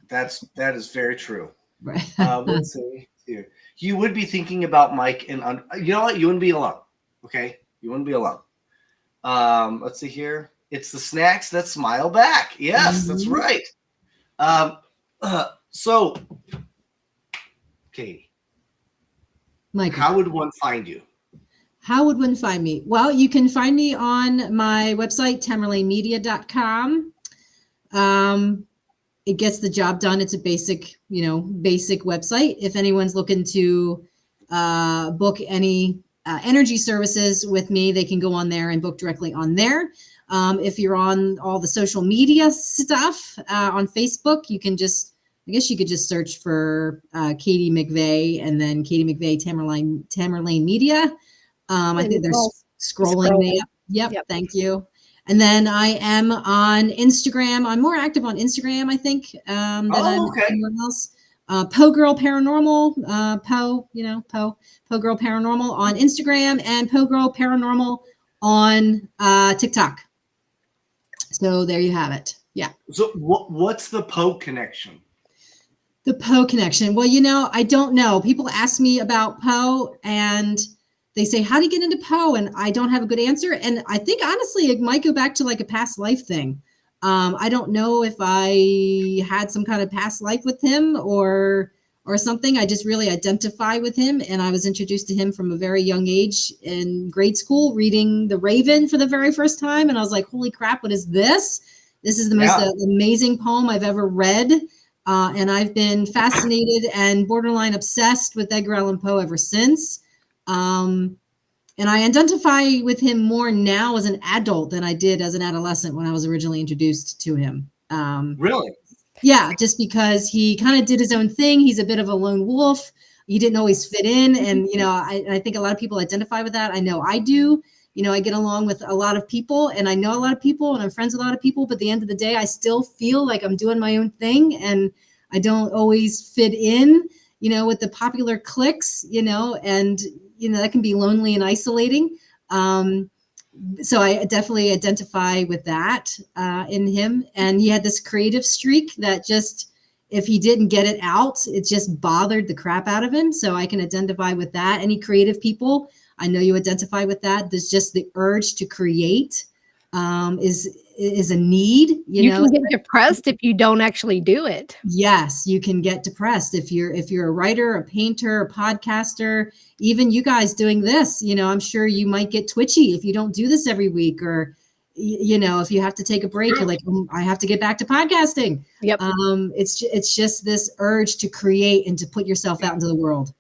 That is very true. Right. Let's see here. You would be thinking about Mike, and you know what? You wouldn't be alone. Okay, You wouldn't be alone. Let's see here. It's the snacks that smile back. Yes, that's right. So, Katie, Michael, how would one find you? how would one find me? Well, you can find me on my website, tamerlanemedia.com. It gets the job done. It's a basic website. If anyone's looking to book any energy services with me, they can go on there and book directly on there. If you're on all the social media stuff on Facebook, you could just search for Katie McVay and then Katie McVay Tamerlane Media. I think they're scrolling me up. Yep, thank you. And then I am on Instagram. I'm more active on Instagram, I think, than I'm anywhere else. Po Girl Paranormal, Po Girl Paranormal on Instagram, and Po Girl Paranormal on TikTok. So there you have it. Yeah. So what's the Po connection? The Po connection. Well, I don't know. People ask me about Po and they say, how do you get into Po? And I don't have a good answer. And I think, honestly, it might go back to like a past life thing. I don't know if I had some kind of past life with him or something. I just really identify with him. And I was introduced to him from a very young age in grade school, reading The Raven for the very first time. And I was like, holy crap, what is this? This is the most amazing poem I've ever read. And I've been fascinated and borderline obsessed with Edgar Allan Poe ever since. And I identify with him more now as an adult than I did as an adolescent when I was originally introduced to him. Really? Yeah, just because he kind of did his own thing. He's a bit of a lone wolf. He didn't always fit in. And, I think a lot of people identify with that. I know I do. I get along with a lot of people and I know a lot of people and I'm friends with a lot of people. But at the end of the day, I still feel like I'm doing my own thing and I don't always fit in, with the popular cliques, and that can be lonely and isolating. So I definitely identify with that in him. And he had this creative streak that just, if he didn't get it out, it just bothered the crap out of him. So I can identify with that. Any creative people, I know you identify with that. There's just the urge to create is a need. You know, can get depressed if you don't actually do it. Yes, you can get depressed if you're a writer, a painter, a podcaster, even you guys doing this. I'm sure you might get twitchy if you don't do this every week, or if you have to take a break, you're like, I have to get back to podcasting. Yep. It's just this urge to create and to put yourself out into the world.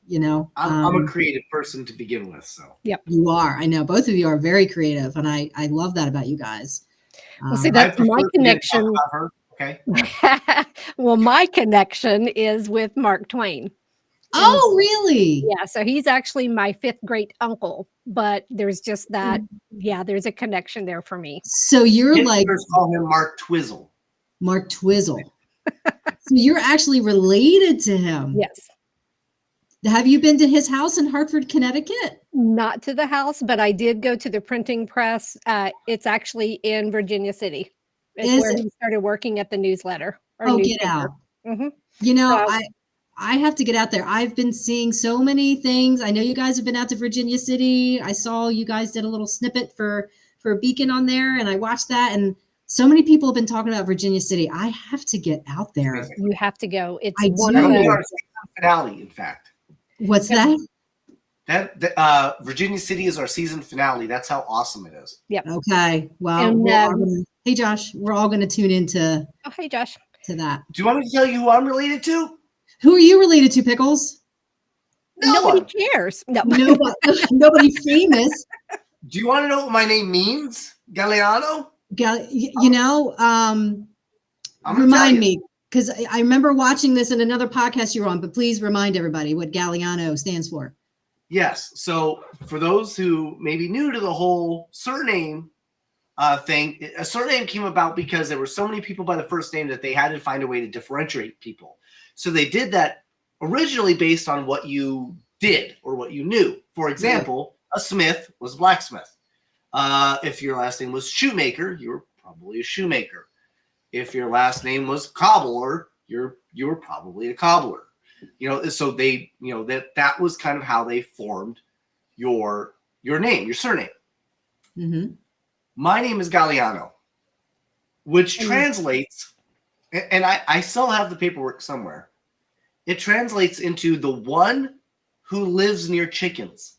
I'm a creative person to begin with, so. Yep. You are. I know both of you are very creative, and I love that about you guys. Well, see, that's my connection. Okay. Well, my connection is with Mark Twain. Oh, really? Yeah. So he's actually my fifth great uncle, but there's just that. Yeah, there's a connection there for me. So you're like, call him Mark Twizzle. Mark Twizzle. So you're actually related to him. Yes. Have you been to his house in Hartford, Connecticut? Not to the house, but I did go to the printing press. It's actually in Virginia City. It's where he started working at the newsletter. Get out. Mm-hmm. I have to get out there. I've been seeing so many things. I know you guys have been out to Virginia City. I saw you guys did a little snippet for a beacon on there, and I watched that. And so many people have been talking about Virginia City. I have to get out there. You have to go. It's one of our finale, in fact. What's that? That Virginia City is our season finale. That's how awesome it is. Yep. Okay. Well, hey Josh, we're all going to tune into. Oh, hey Josh. To that. Do you want me to tell you who I'm related to? Who are you related to, Pickles? Nobody cares. No. Nobody famous. Do you want to know what my name means? Galliano? Remind me, because I remember watching this in another podcast you're on, but please remind everybody what Galliano stands for. Yes. So for those who may be new to the whole surname thing, a surname came about because there were so many people by the first name that they had to find a way to differentiate people. So they did that originally based on what you did or what you knew. For example, a smith was a blacksmith. If your last name was shoemaker, you were probably a shoemaker. If your last name was cobbler, you were probably a cobbler. So they, that was kind of how they formed your name, your surname. Mm-hmm. My name is Galliano, which And- translates, and I still have the paperwork somewhere. It translates into the one who lives near chickens.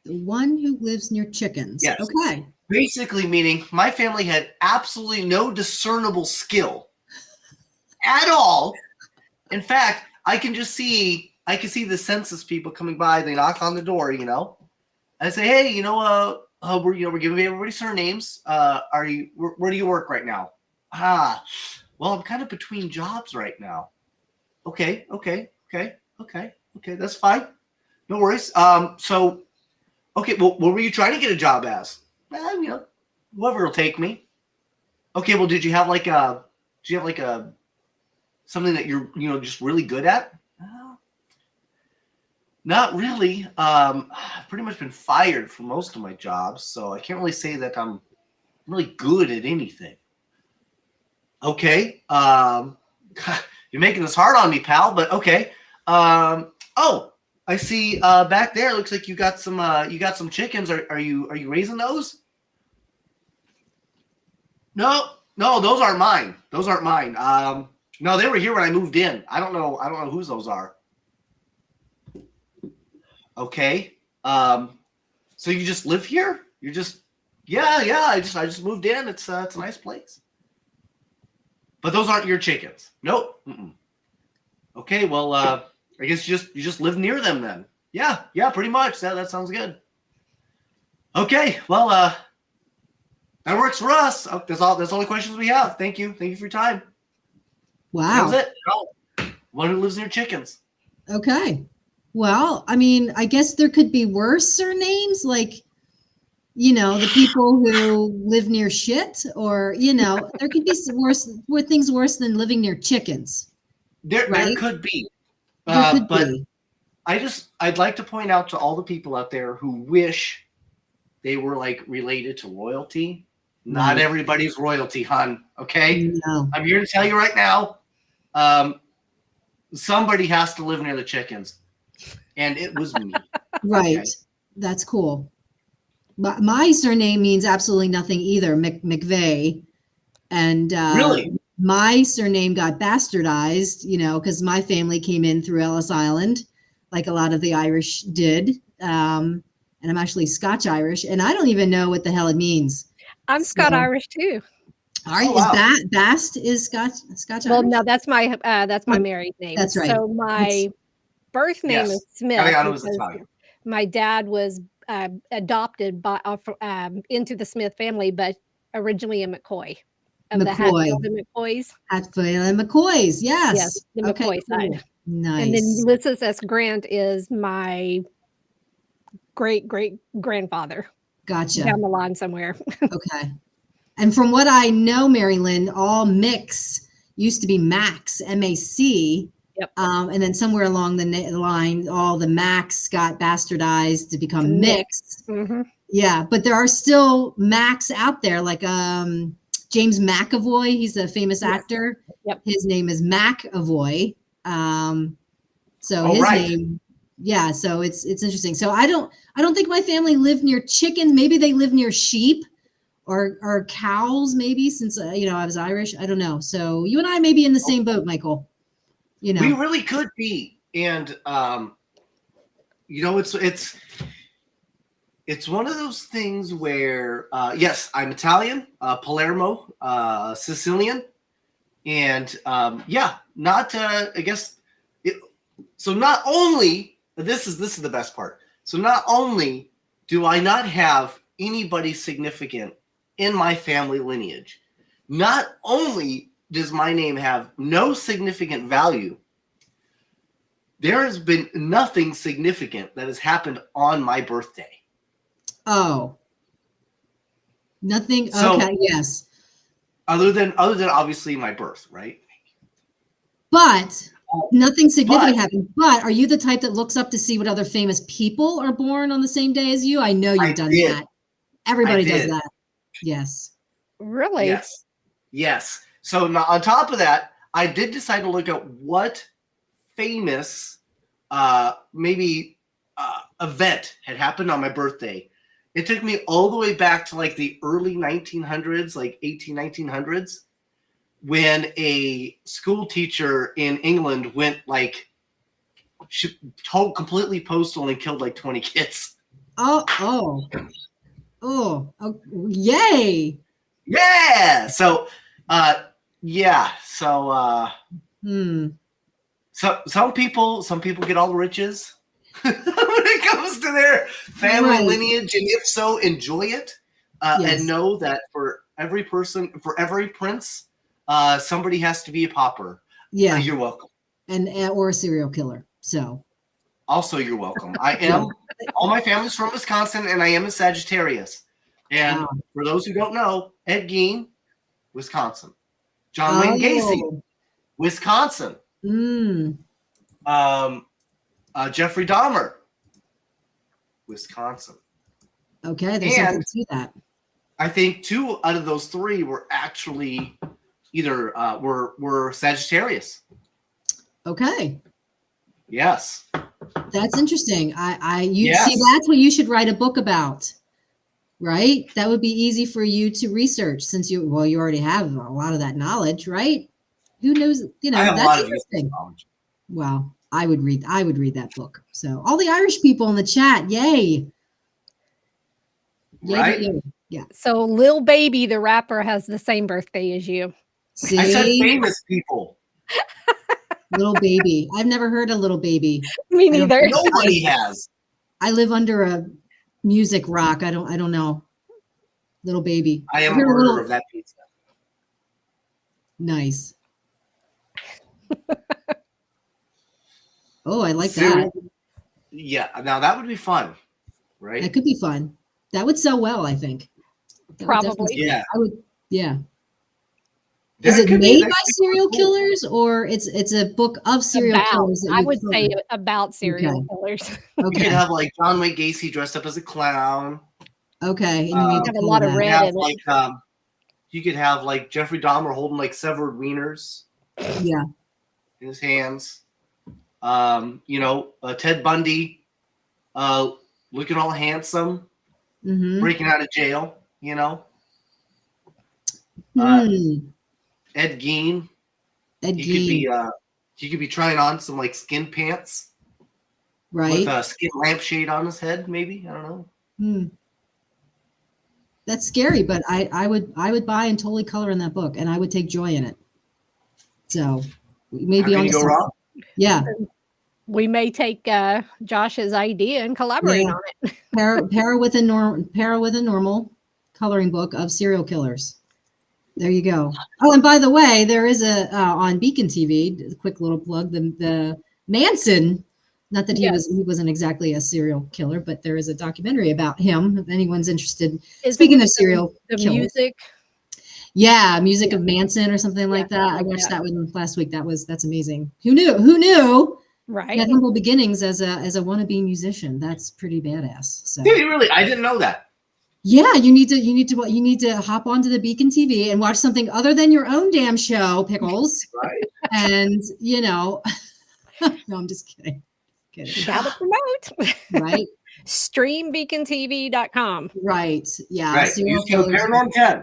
The one who lives near chickens. Yes. Okay. Basically meaning my family had absolutely no discernible skill at all. In fact, I can see the census people coming by. They knock on the door, I say, hey, we're giving everybody surnames. Where do you work right now? Well, I'm kind of between jobs right now. Okay, that's fine. No worries. Okay, well, what were you trying to get a job as? Whoever will take me. Okay, well, did you have like a something that you're just really good at? Not really. I've pretty much been fired from most of my jobs, so I can't really say that I'm really good at anything. Okay. You're making this hard on me, pal, but okay. Oh, I see back there, looks like you got some chickens. Are you raising those? No, those aren't mine. No, they were here when I moved in. I don't know whose those are. Okay. So you just live here? You're just I just moved in. It's a nice place. But those aren't your chickens. Nope. Mm-mm. Okay, well, I guess you just live near them then. Yeah, pretty much. That sounds good. Okay, well, that works for us. That's all the questions we have. Thank you for your time. Wow. That's it. One who lives near chickens. Okay. Well, I mean, I guess there could be worse surnames, like, the people who live near shit, or, there could be some things worse than living near chickens. There Right? could be. There could But be. I'd like to point out to all the people out there who wish they were like related to royalty. Not Right. everybody's royalty, hon. Okay? No. I'm here to tell you right now, somebody has to live near the chickens. And it was me. Right. Okay. That's cool. My surname means absolutely nothing either, McVay. And Really? my surname got bastardized, because my family came in through Ellis Island, like a lot of the Irish did. And I'm actually Scotch-Irish, and I don't even know what the hell it means. I'm Scott-Irish too. Are you? wow. Bast is Scotch-Irish? Well, no, that's my married name. That's right. So my birth name Yes. is Smith. Galliano was because Italian. my dad was adopted into the Smith family, but originally a McCoy of the McCoy. Hatfield and McCoys. Hatfield and McCoys, yes. Yes, the McCoy side. Cool. Nice. And then Ulysses S. Grant is my great grandfather. Gotcha. Down the line somewhere. Okay. And from what I know, MaryLynn, all Mix used to be Max, M-A-C. Yep. And then somewhere along the line, all the Max got bastardized to become Mix. Mm-hmm. Yeah, but there are still Max out there, like James McAvoy. He's a famous actor. Yep. His name is McAvoy. So his name, yeah. So it's interesting. So I don't think my family lived near chickens. Maybe they live near sheep or cows. Maybe since I was Irish. I don't know. So you and I may be in the same boat, Michael. We really could be, and it's one of those things where yes, I'm Italian, Palermo, Sicilian, and not I guess. So not only this is the best part. So not only do I not have anybody significant in my family lineage, not only does my name have no significant value, there has been nothing significant that has happened on my birthday. Oh, nothing. So, okay. Yes. Other than obviously my birth, right? But nothing significant happened. But are you the type that looks up to see what other famous people are born on the same day as you? I know you've done that. Everybody does that. Yes. Really? Yes. So on top of that, I did decide to look at what famous event had happened on my birthday. It took me all the way back to like the early 1900s, like 1900s, when a school teacher in England went like completely postal and killed like 20 kids. Oh, yay. Yeah. So, yeah. So, so some people get all the riches when it comes to their family lineage, and if so, enjoy it and know that for every person, for every prince, somebody has to be a pauper. Yeah, you're welcome. And or a serial killer. So also, you're welcome. I am. All my family's from Wisconsin, and I am a Sagittarius. And for those who don't know, Ed Gein, Wisconsin. John Wayne Gacy, Wisconsin. Jeffrey Dahmer, Wisconsin. Okay, there's something to that. I think 2 out of those 3 were actually either were Sagittarius. Okay. Yes. That's interesting. See, that's what you should write a book about, right? That would be easy for you to research since you already have a lot of that knowledge, right? Who knows? I have that's interesting. Well, I would read that book. So all the Irish people in the chat, yay. Right? Yay. Yeah. So Lil Baby, the rapper, has the same birthday as you. See? I said famous people. Little Baby. I've never heard of Little Baby. Me neither. Nobody has. I live under a music rock. I don't know. Little Baby. I am a order of that pizza. Nice. Oh, I like that. Yeah, now that would be fun, right? That could be fun. That would sell well, I think. Probably. Yeah. I would. Yeah. Is it made by serial killers, or it's a book of serial killers? I would say about serial killers. You could have like John Wayne Gacy dressed up as a clown. Okay, and you have a lot of red in it. You could have like Jeffrey Dahmer holding like severed wieners. Yeah. In his hands. Ted Bundy, looking all handsome, breaking out of jail. Ed Gein. He could be trying on some like skin pants, right? With a skin lampshade on his head, maybe. I don't know. That's scary, but I would buy and totally color in that book, and I would take joy in it. So maybe on go wrong. Yeah. We may take Josh's idea and collaborate on it. Pair with a normal coloring book of serial killers. There you go. Oh, and by the way, there is on Beacon TV, a quick little plug, the Manson. Not that he wasn't exactly a serial killer, but there is a documentary about him. If anyone's interested. Speaking of serial killers. Music. Yeah, music of Manson or something like that. I watched that one last week. That's amazing. Who knew? Right. He had humble beginnings as a wannabe musician. That's pretty badass. So. Did he really? I didn't know that. Yeah, you need to hop onto the Beacon TV and watch something other than your own damn show, Pickles. Right. And no, I'm just kidding. Gotta promote. Right. Streambeacontv.com. Right. Yeah. Right. Use code Paranorm 10.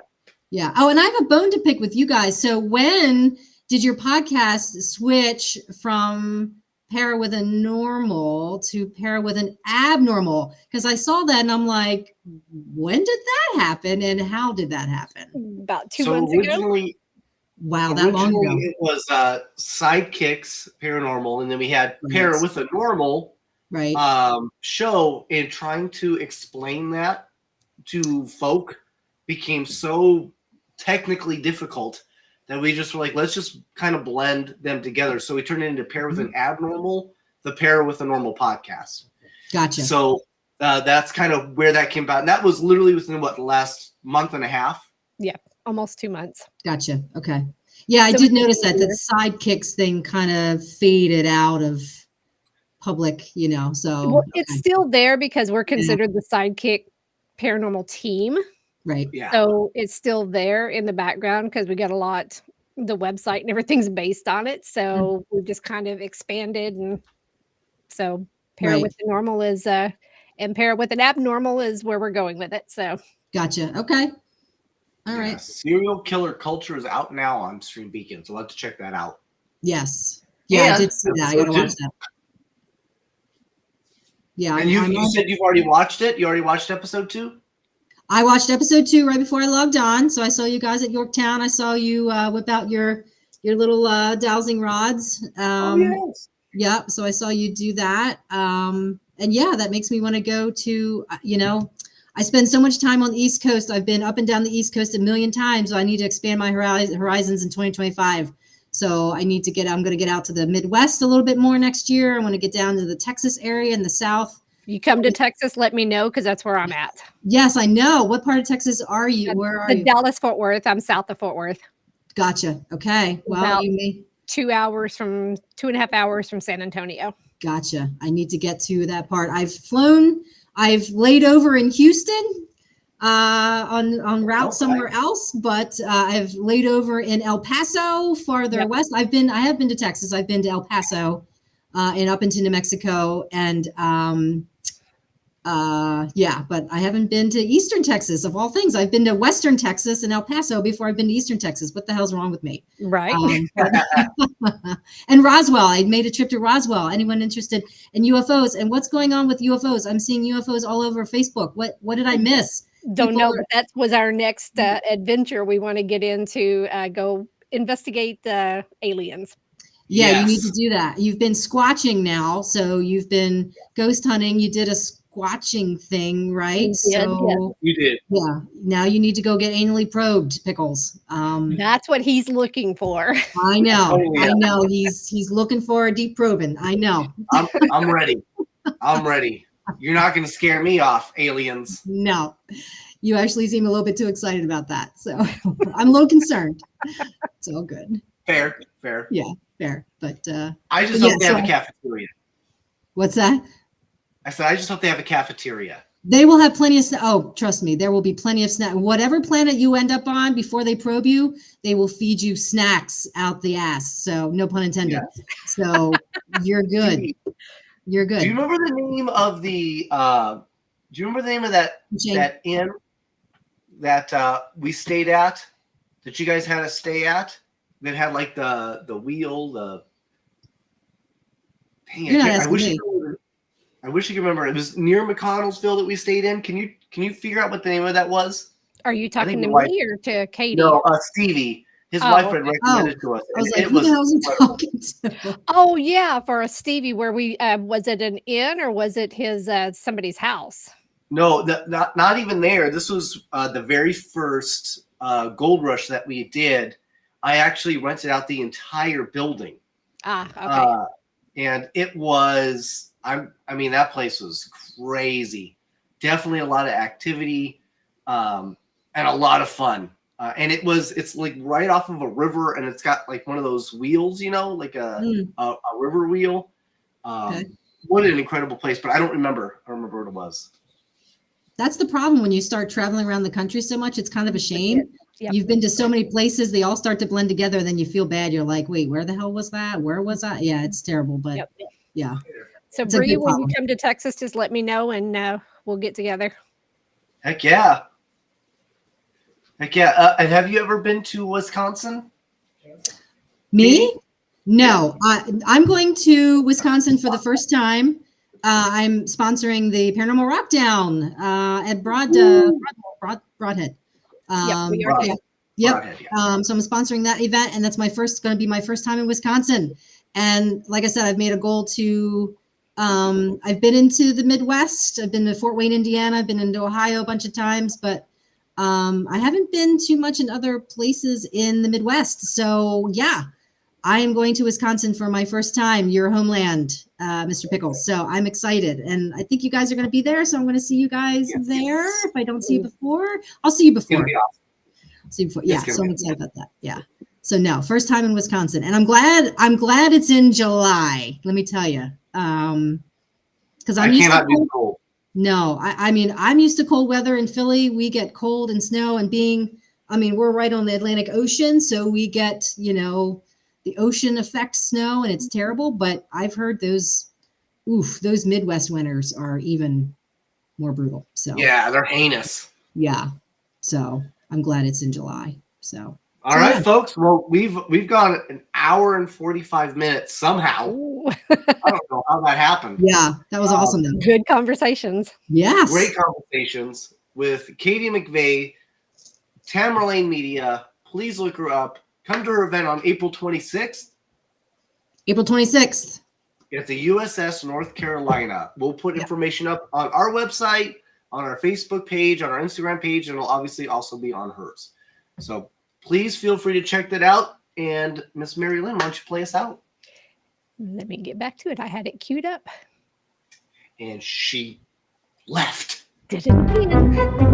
Yeah. Oh, and I have a bone to pick with you guys. So when did your podcast switch from pair with a normal to pair with an abnormal? Because I saw that and I'm like, when did that happen and how did that happen? About 2 months ago. Wow, that long ago. It was Sidekicks Paranormal, and then we had Pair with a Normal show, and trying to explain that to folk became so technically difficult that we just were like, let's just kind of blend them together. So we turned it into Pair with an Abnormal, the Pair with a Normal podcast. Gotcha. So that's kind of where that came about. And that was literally within the last month and a half. Yeah, almost 2 months. Gotcha. Okay. Yeah, I did notice that Sidekicks thing kind of faded out of public, so. It's still there because we're considered the Sidekick Paranormal team. Right. Yeah. So it's still there in the background because we got the website and everything's based on it. So we just kind of expanded. And so Pair with the Normal is and pair it with an abnormal is where we're going with it. So Gotcha. Okay. All right. Serial Killer Culture is out now on Stream Beacon, so we'll have to check that out. Yes. Yeah, I And did see that. I episode gotta watch two. that. Yeah. And you said you've already watched it? You already watched episode 2? I watched episode 2 right before I logged on. So I saw you guys at Yorktown. I saw you whip out your little dowsing rods. Yes. Yeah. So I saw you do that. And yeah, that makes me want to go to, I spend so much time on the East Coast. I've been up and down the East Coast a million times. So I need to expand my horizons in 2025. So I'm going to get out to the Midwest a little bit more next year. I want to get down to the Texas area and the South. you come to Texas, let me know, because that's where I'm at. Yes, I know. What part of Texas are you? Where are you? Dallas, Fort Worth. I'm south of Fort Worth. Gotcha. Okay. Well, About you may. 2.5 hours from San Antonio. Gotcha. I need to get to that part. I've laid over in Houston on route somewhere else, but I've laid over in El Paso, farther west. I have been to Texas. I've been to El Paso and up into New Mexico, and but I haven't been to Eastern Texas, of all things. I've been to Western Texas and El Paso before I've been to Eastern Texas. What the hell's wrong with me? Right. And Roswell. I made a trip to Roswell. Anyone interested in UFOs? And what's going on with UFOs? I'm seeing UFOs all over Facebook. What did I miss? Don't know, but that was our next adventure. We want to get into, go investigate aliens. Yeah, Yes. You need to do that. You've been squatching now, so you've been ghost hunting. You did a squatching thing, right? Yes. You did. Yeah. Now you need to go get anally probed, Pickles. That's what he's looking for. I know. Oh, yeah. I know. He's looking for a deep probing. I know. I'm ready. I'm ready. You're not going to scare me off, aliens. No, you actually seem a little bit too excited about that. So I'm a little concerned. It's all good. Fair. Yeah, fair. But I just hope they have a cafeteria. what's that? I said, I just hope they have a cafeteria. They will have plenty of trust me, there will be plenty of snacks. Whatever planet you end up on before they probe you, they will feed you snacks out the ass. So no pun intended. Yes. So you're good. You're good. Do you remember the name of that inn that we stayed at, that you guys had to stay at, that had like the wheel, I wish you could remember. It was near McConnellsville that we stayed in. Can you figure out what the name of that was? Are you talking to wife- me or to Katie? No, Stevie. His wife had recommended to us. I was and like, it who the hell's he talking to? Oh yeah, for a Stevie, where we was it an inn or was it his somebody's house? No, not even there. This was the very first gold rush that we did. I actually rented out the entire building. Okay. And it was, that place was crazy. Definitely a lot of activity and a lot of fun. And it's like right off of a river, and it's got like one of those wheels, like a river wheel. Okay. What an incredible place, but I don't remember what it was. That's the problem when you start traveling around the country so much. It's kind of a shame. Yep. You've been to so many places, they all start to blend together, and then you feel bad. You're like, wait, where the hell was that? Where was that? Yeah, it's terrible, but yeah. So It's a Bree, good when you problem. come to Texas, just let me know and we'll get together. Heck yeah. And have you ever been to Wisconsin? Me? No, I'm going to Wisconsin for the first time. I'm sponsoring the Paranormal Rockdown at Broadhead. We are. Yep. Broadhead, yeah. So I'm sponsoring that event, and that's going to be my first time in Wisconsin. And like I said, I've made a goal to. I've been into the Midwest. I've been to Fort Wayne, Indiana. I've been into Ohio a bunch of times, but I haven't been too much in other places in the Midwest. So yeah, I am going to Wisconsin for my first time, your homeland, Mr. Pickles. So I'm excited, and I think you guys are going to be there. So I'm going to see you guys there. If I don't see you before, I'll see you It's gonna before. be awesome. See you before. Yeah, gonna so I'm be excited about that. Yeah. So no, first time in Wisconsin, and I'm glad it's in July. Let me tell you, because I I'm used to cannot do cold. cold. No, I mean I'm used to cold weather in Philly. We get cold and snow, and we're right on the Atlantic Ocean, so we get the ocean effect snow, and it's terrible. But I've heard those Midwest winters are even more brutal. So Yeah, they're heinous. yeah. So I'm glad it's in July. So All right, yeah. folks. Well, we've gone an hour and 45 minutes somehow. Ooh, I don't know how that happened. Yeah, that was awesome though. good conversations. Yes. Great conversations with Katie McVay, Tamerlane Media. Please look her up. Come to her event on April 26th April 26th. at the USS North Carolina. We'll put Yeah. information up on our website, on our Facebook page, on our Instagram page, and it'll obviously also be on hers. So please feel free to check that out. And Miss MaryLynn, why don't you play us out? Let me get back to it. I had it queued up. And she left. Did it again.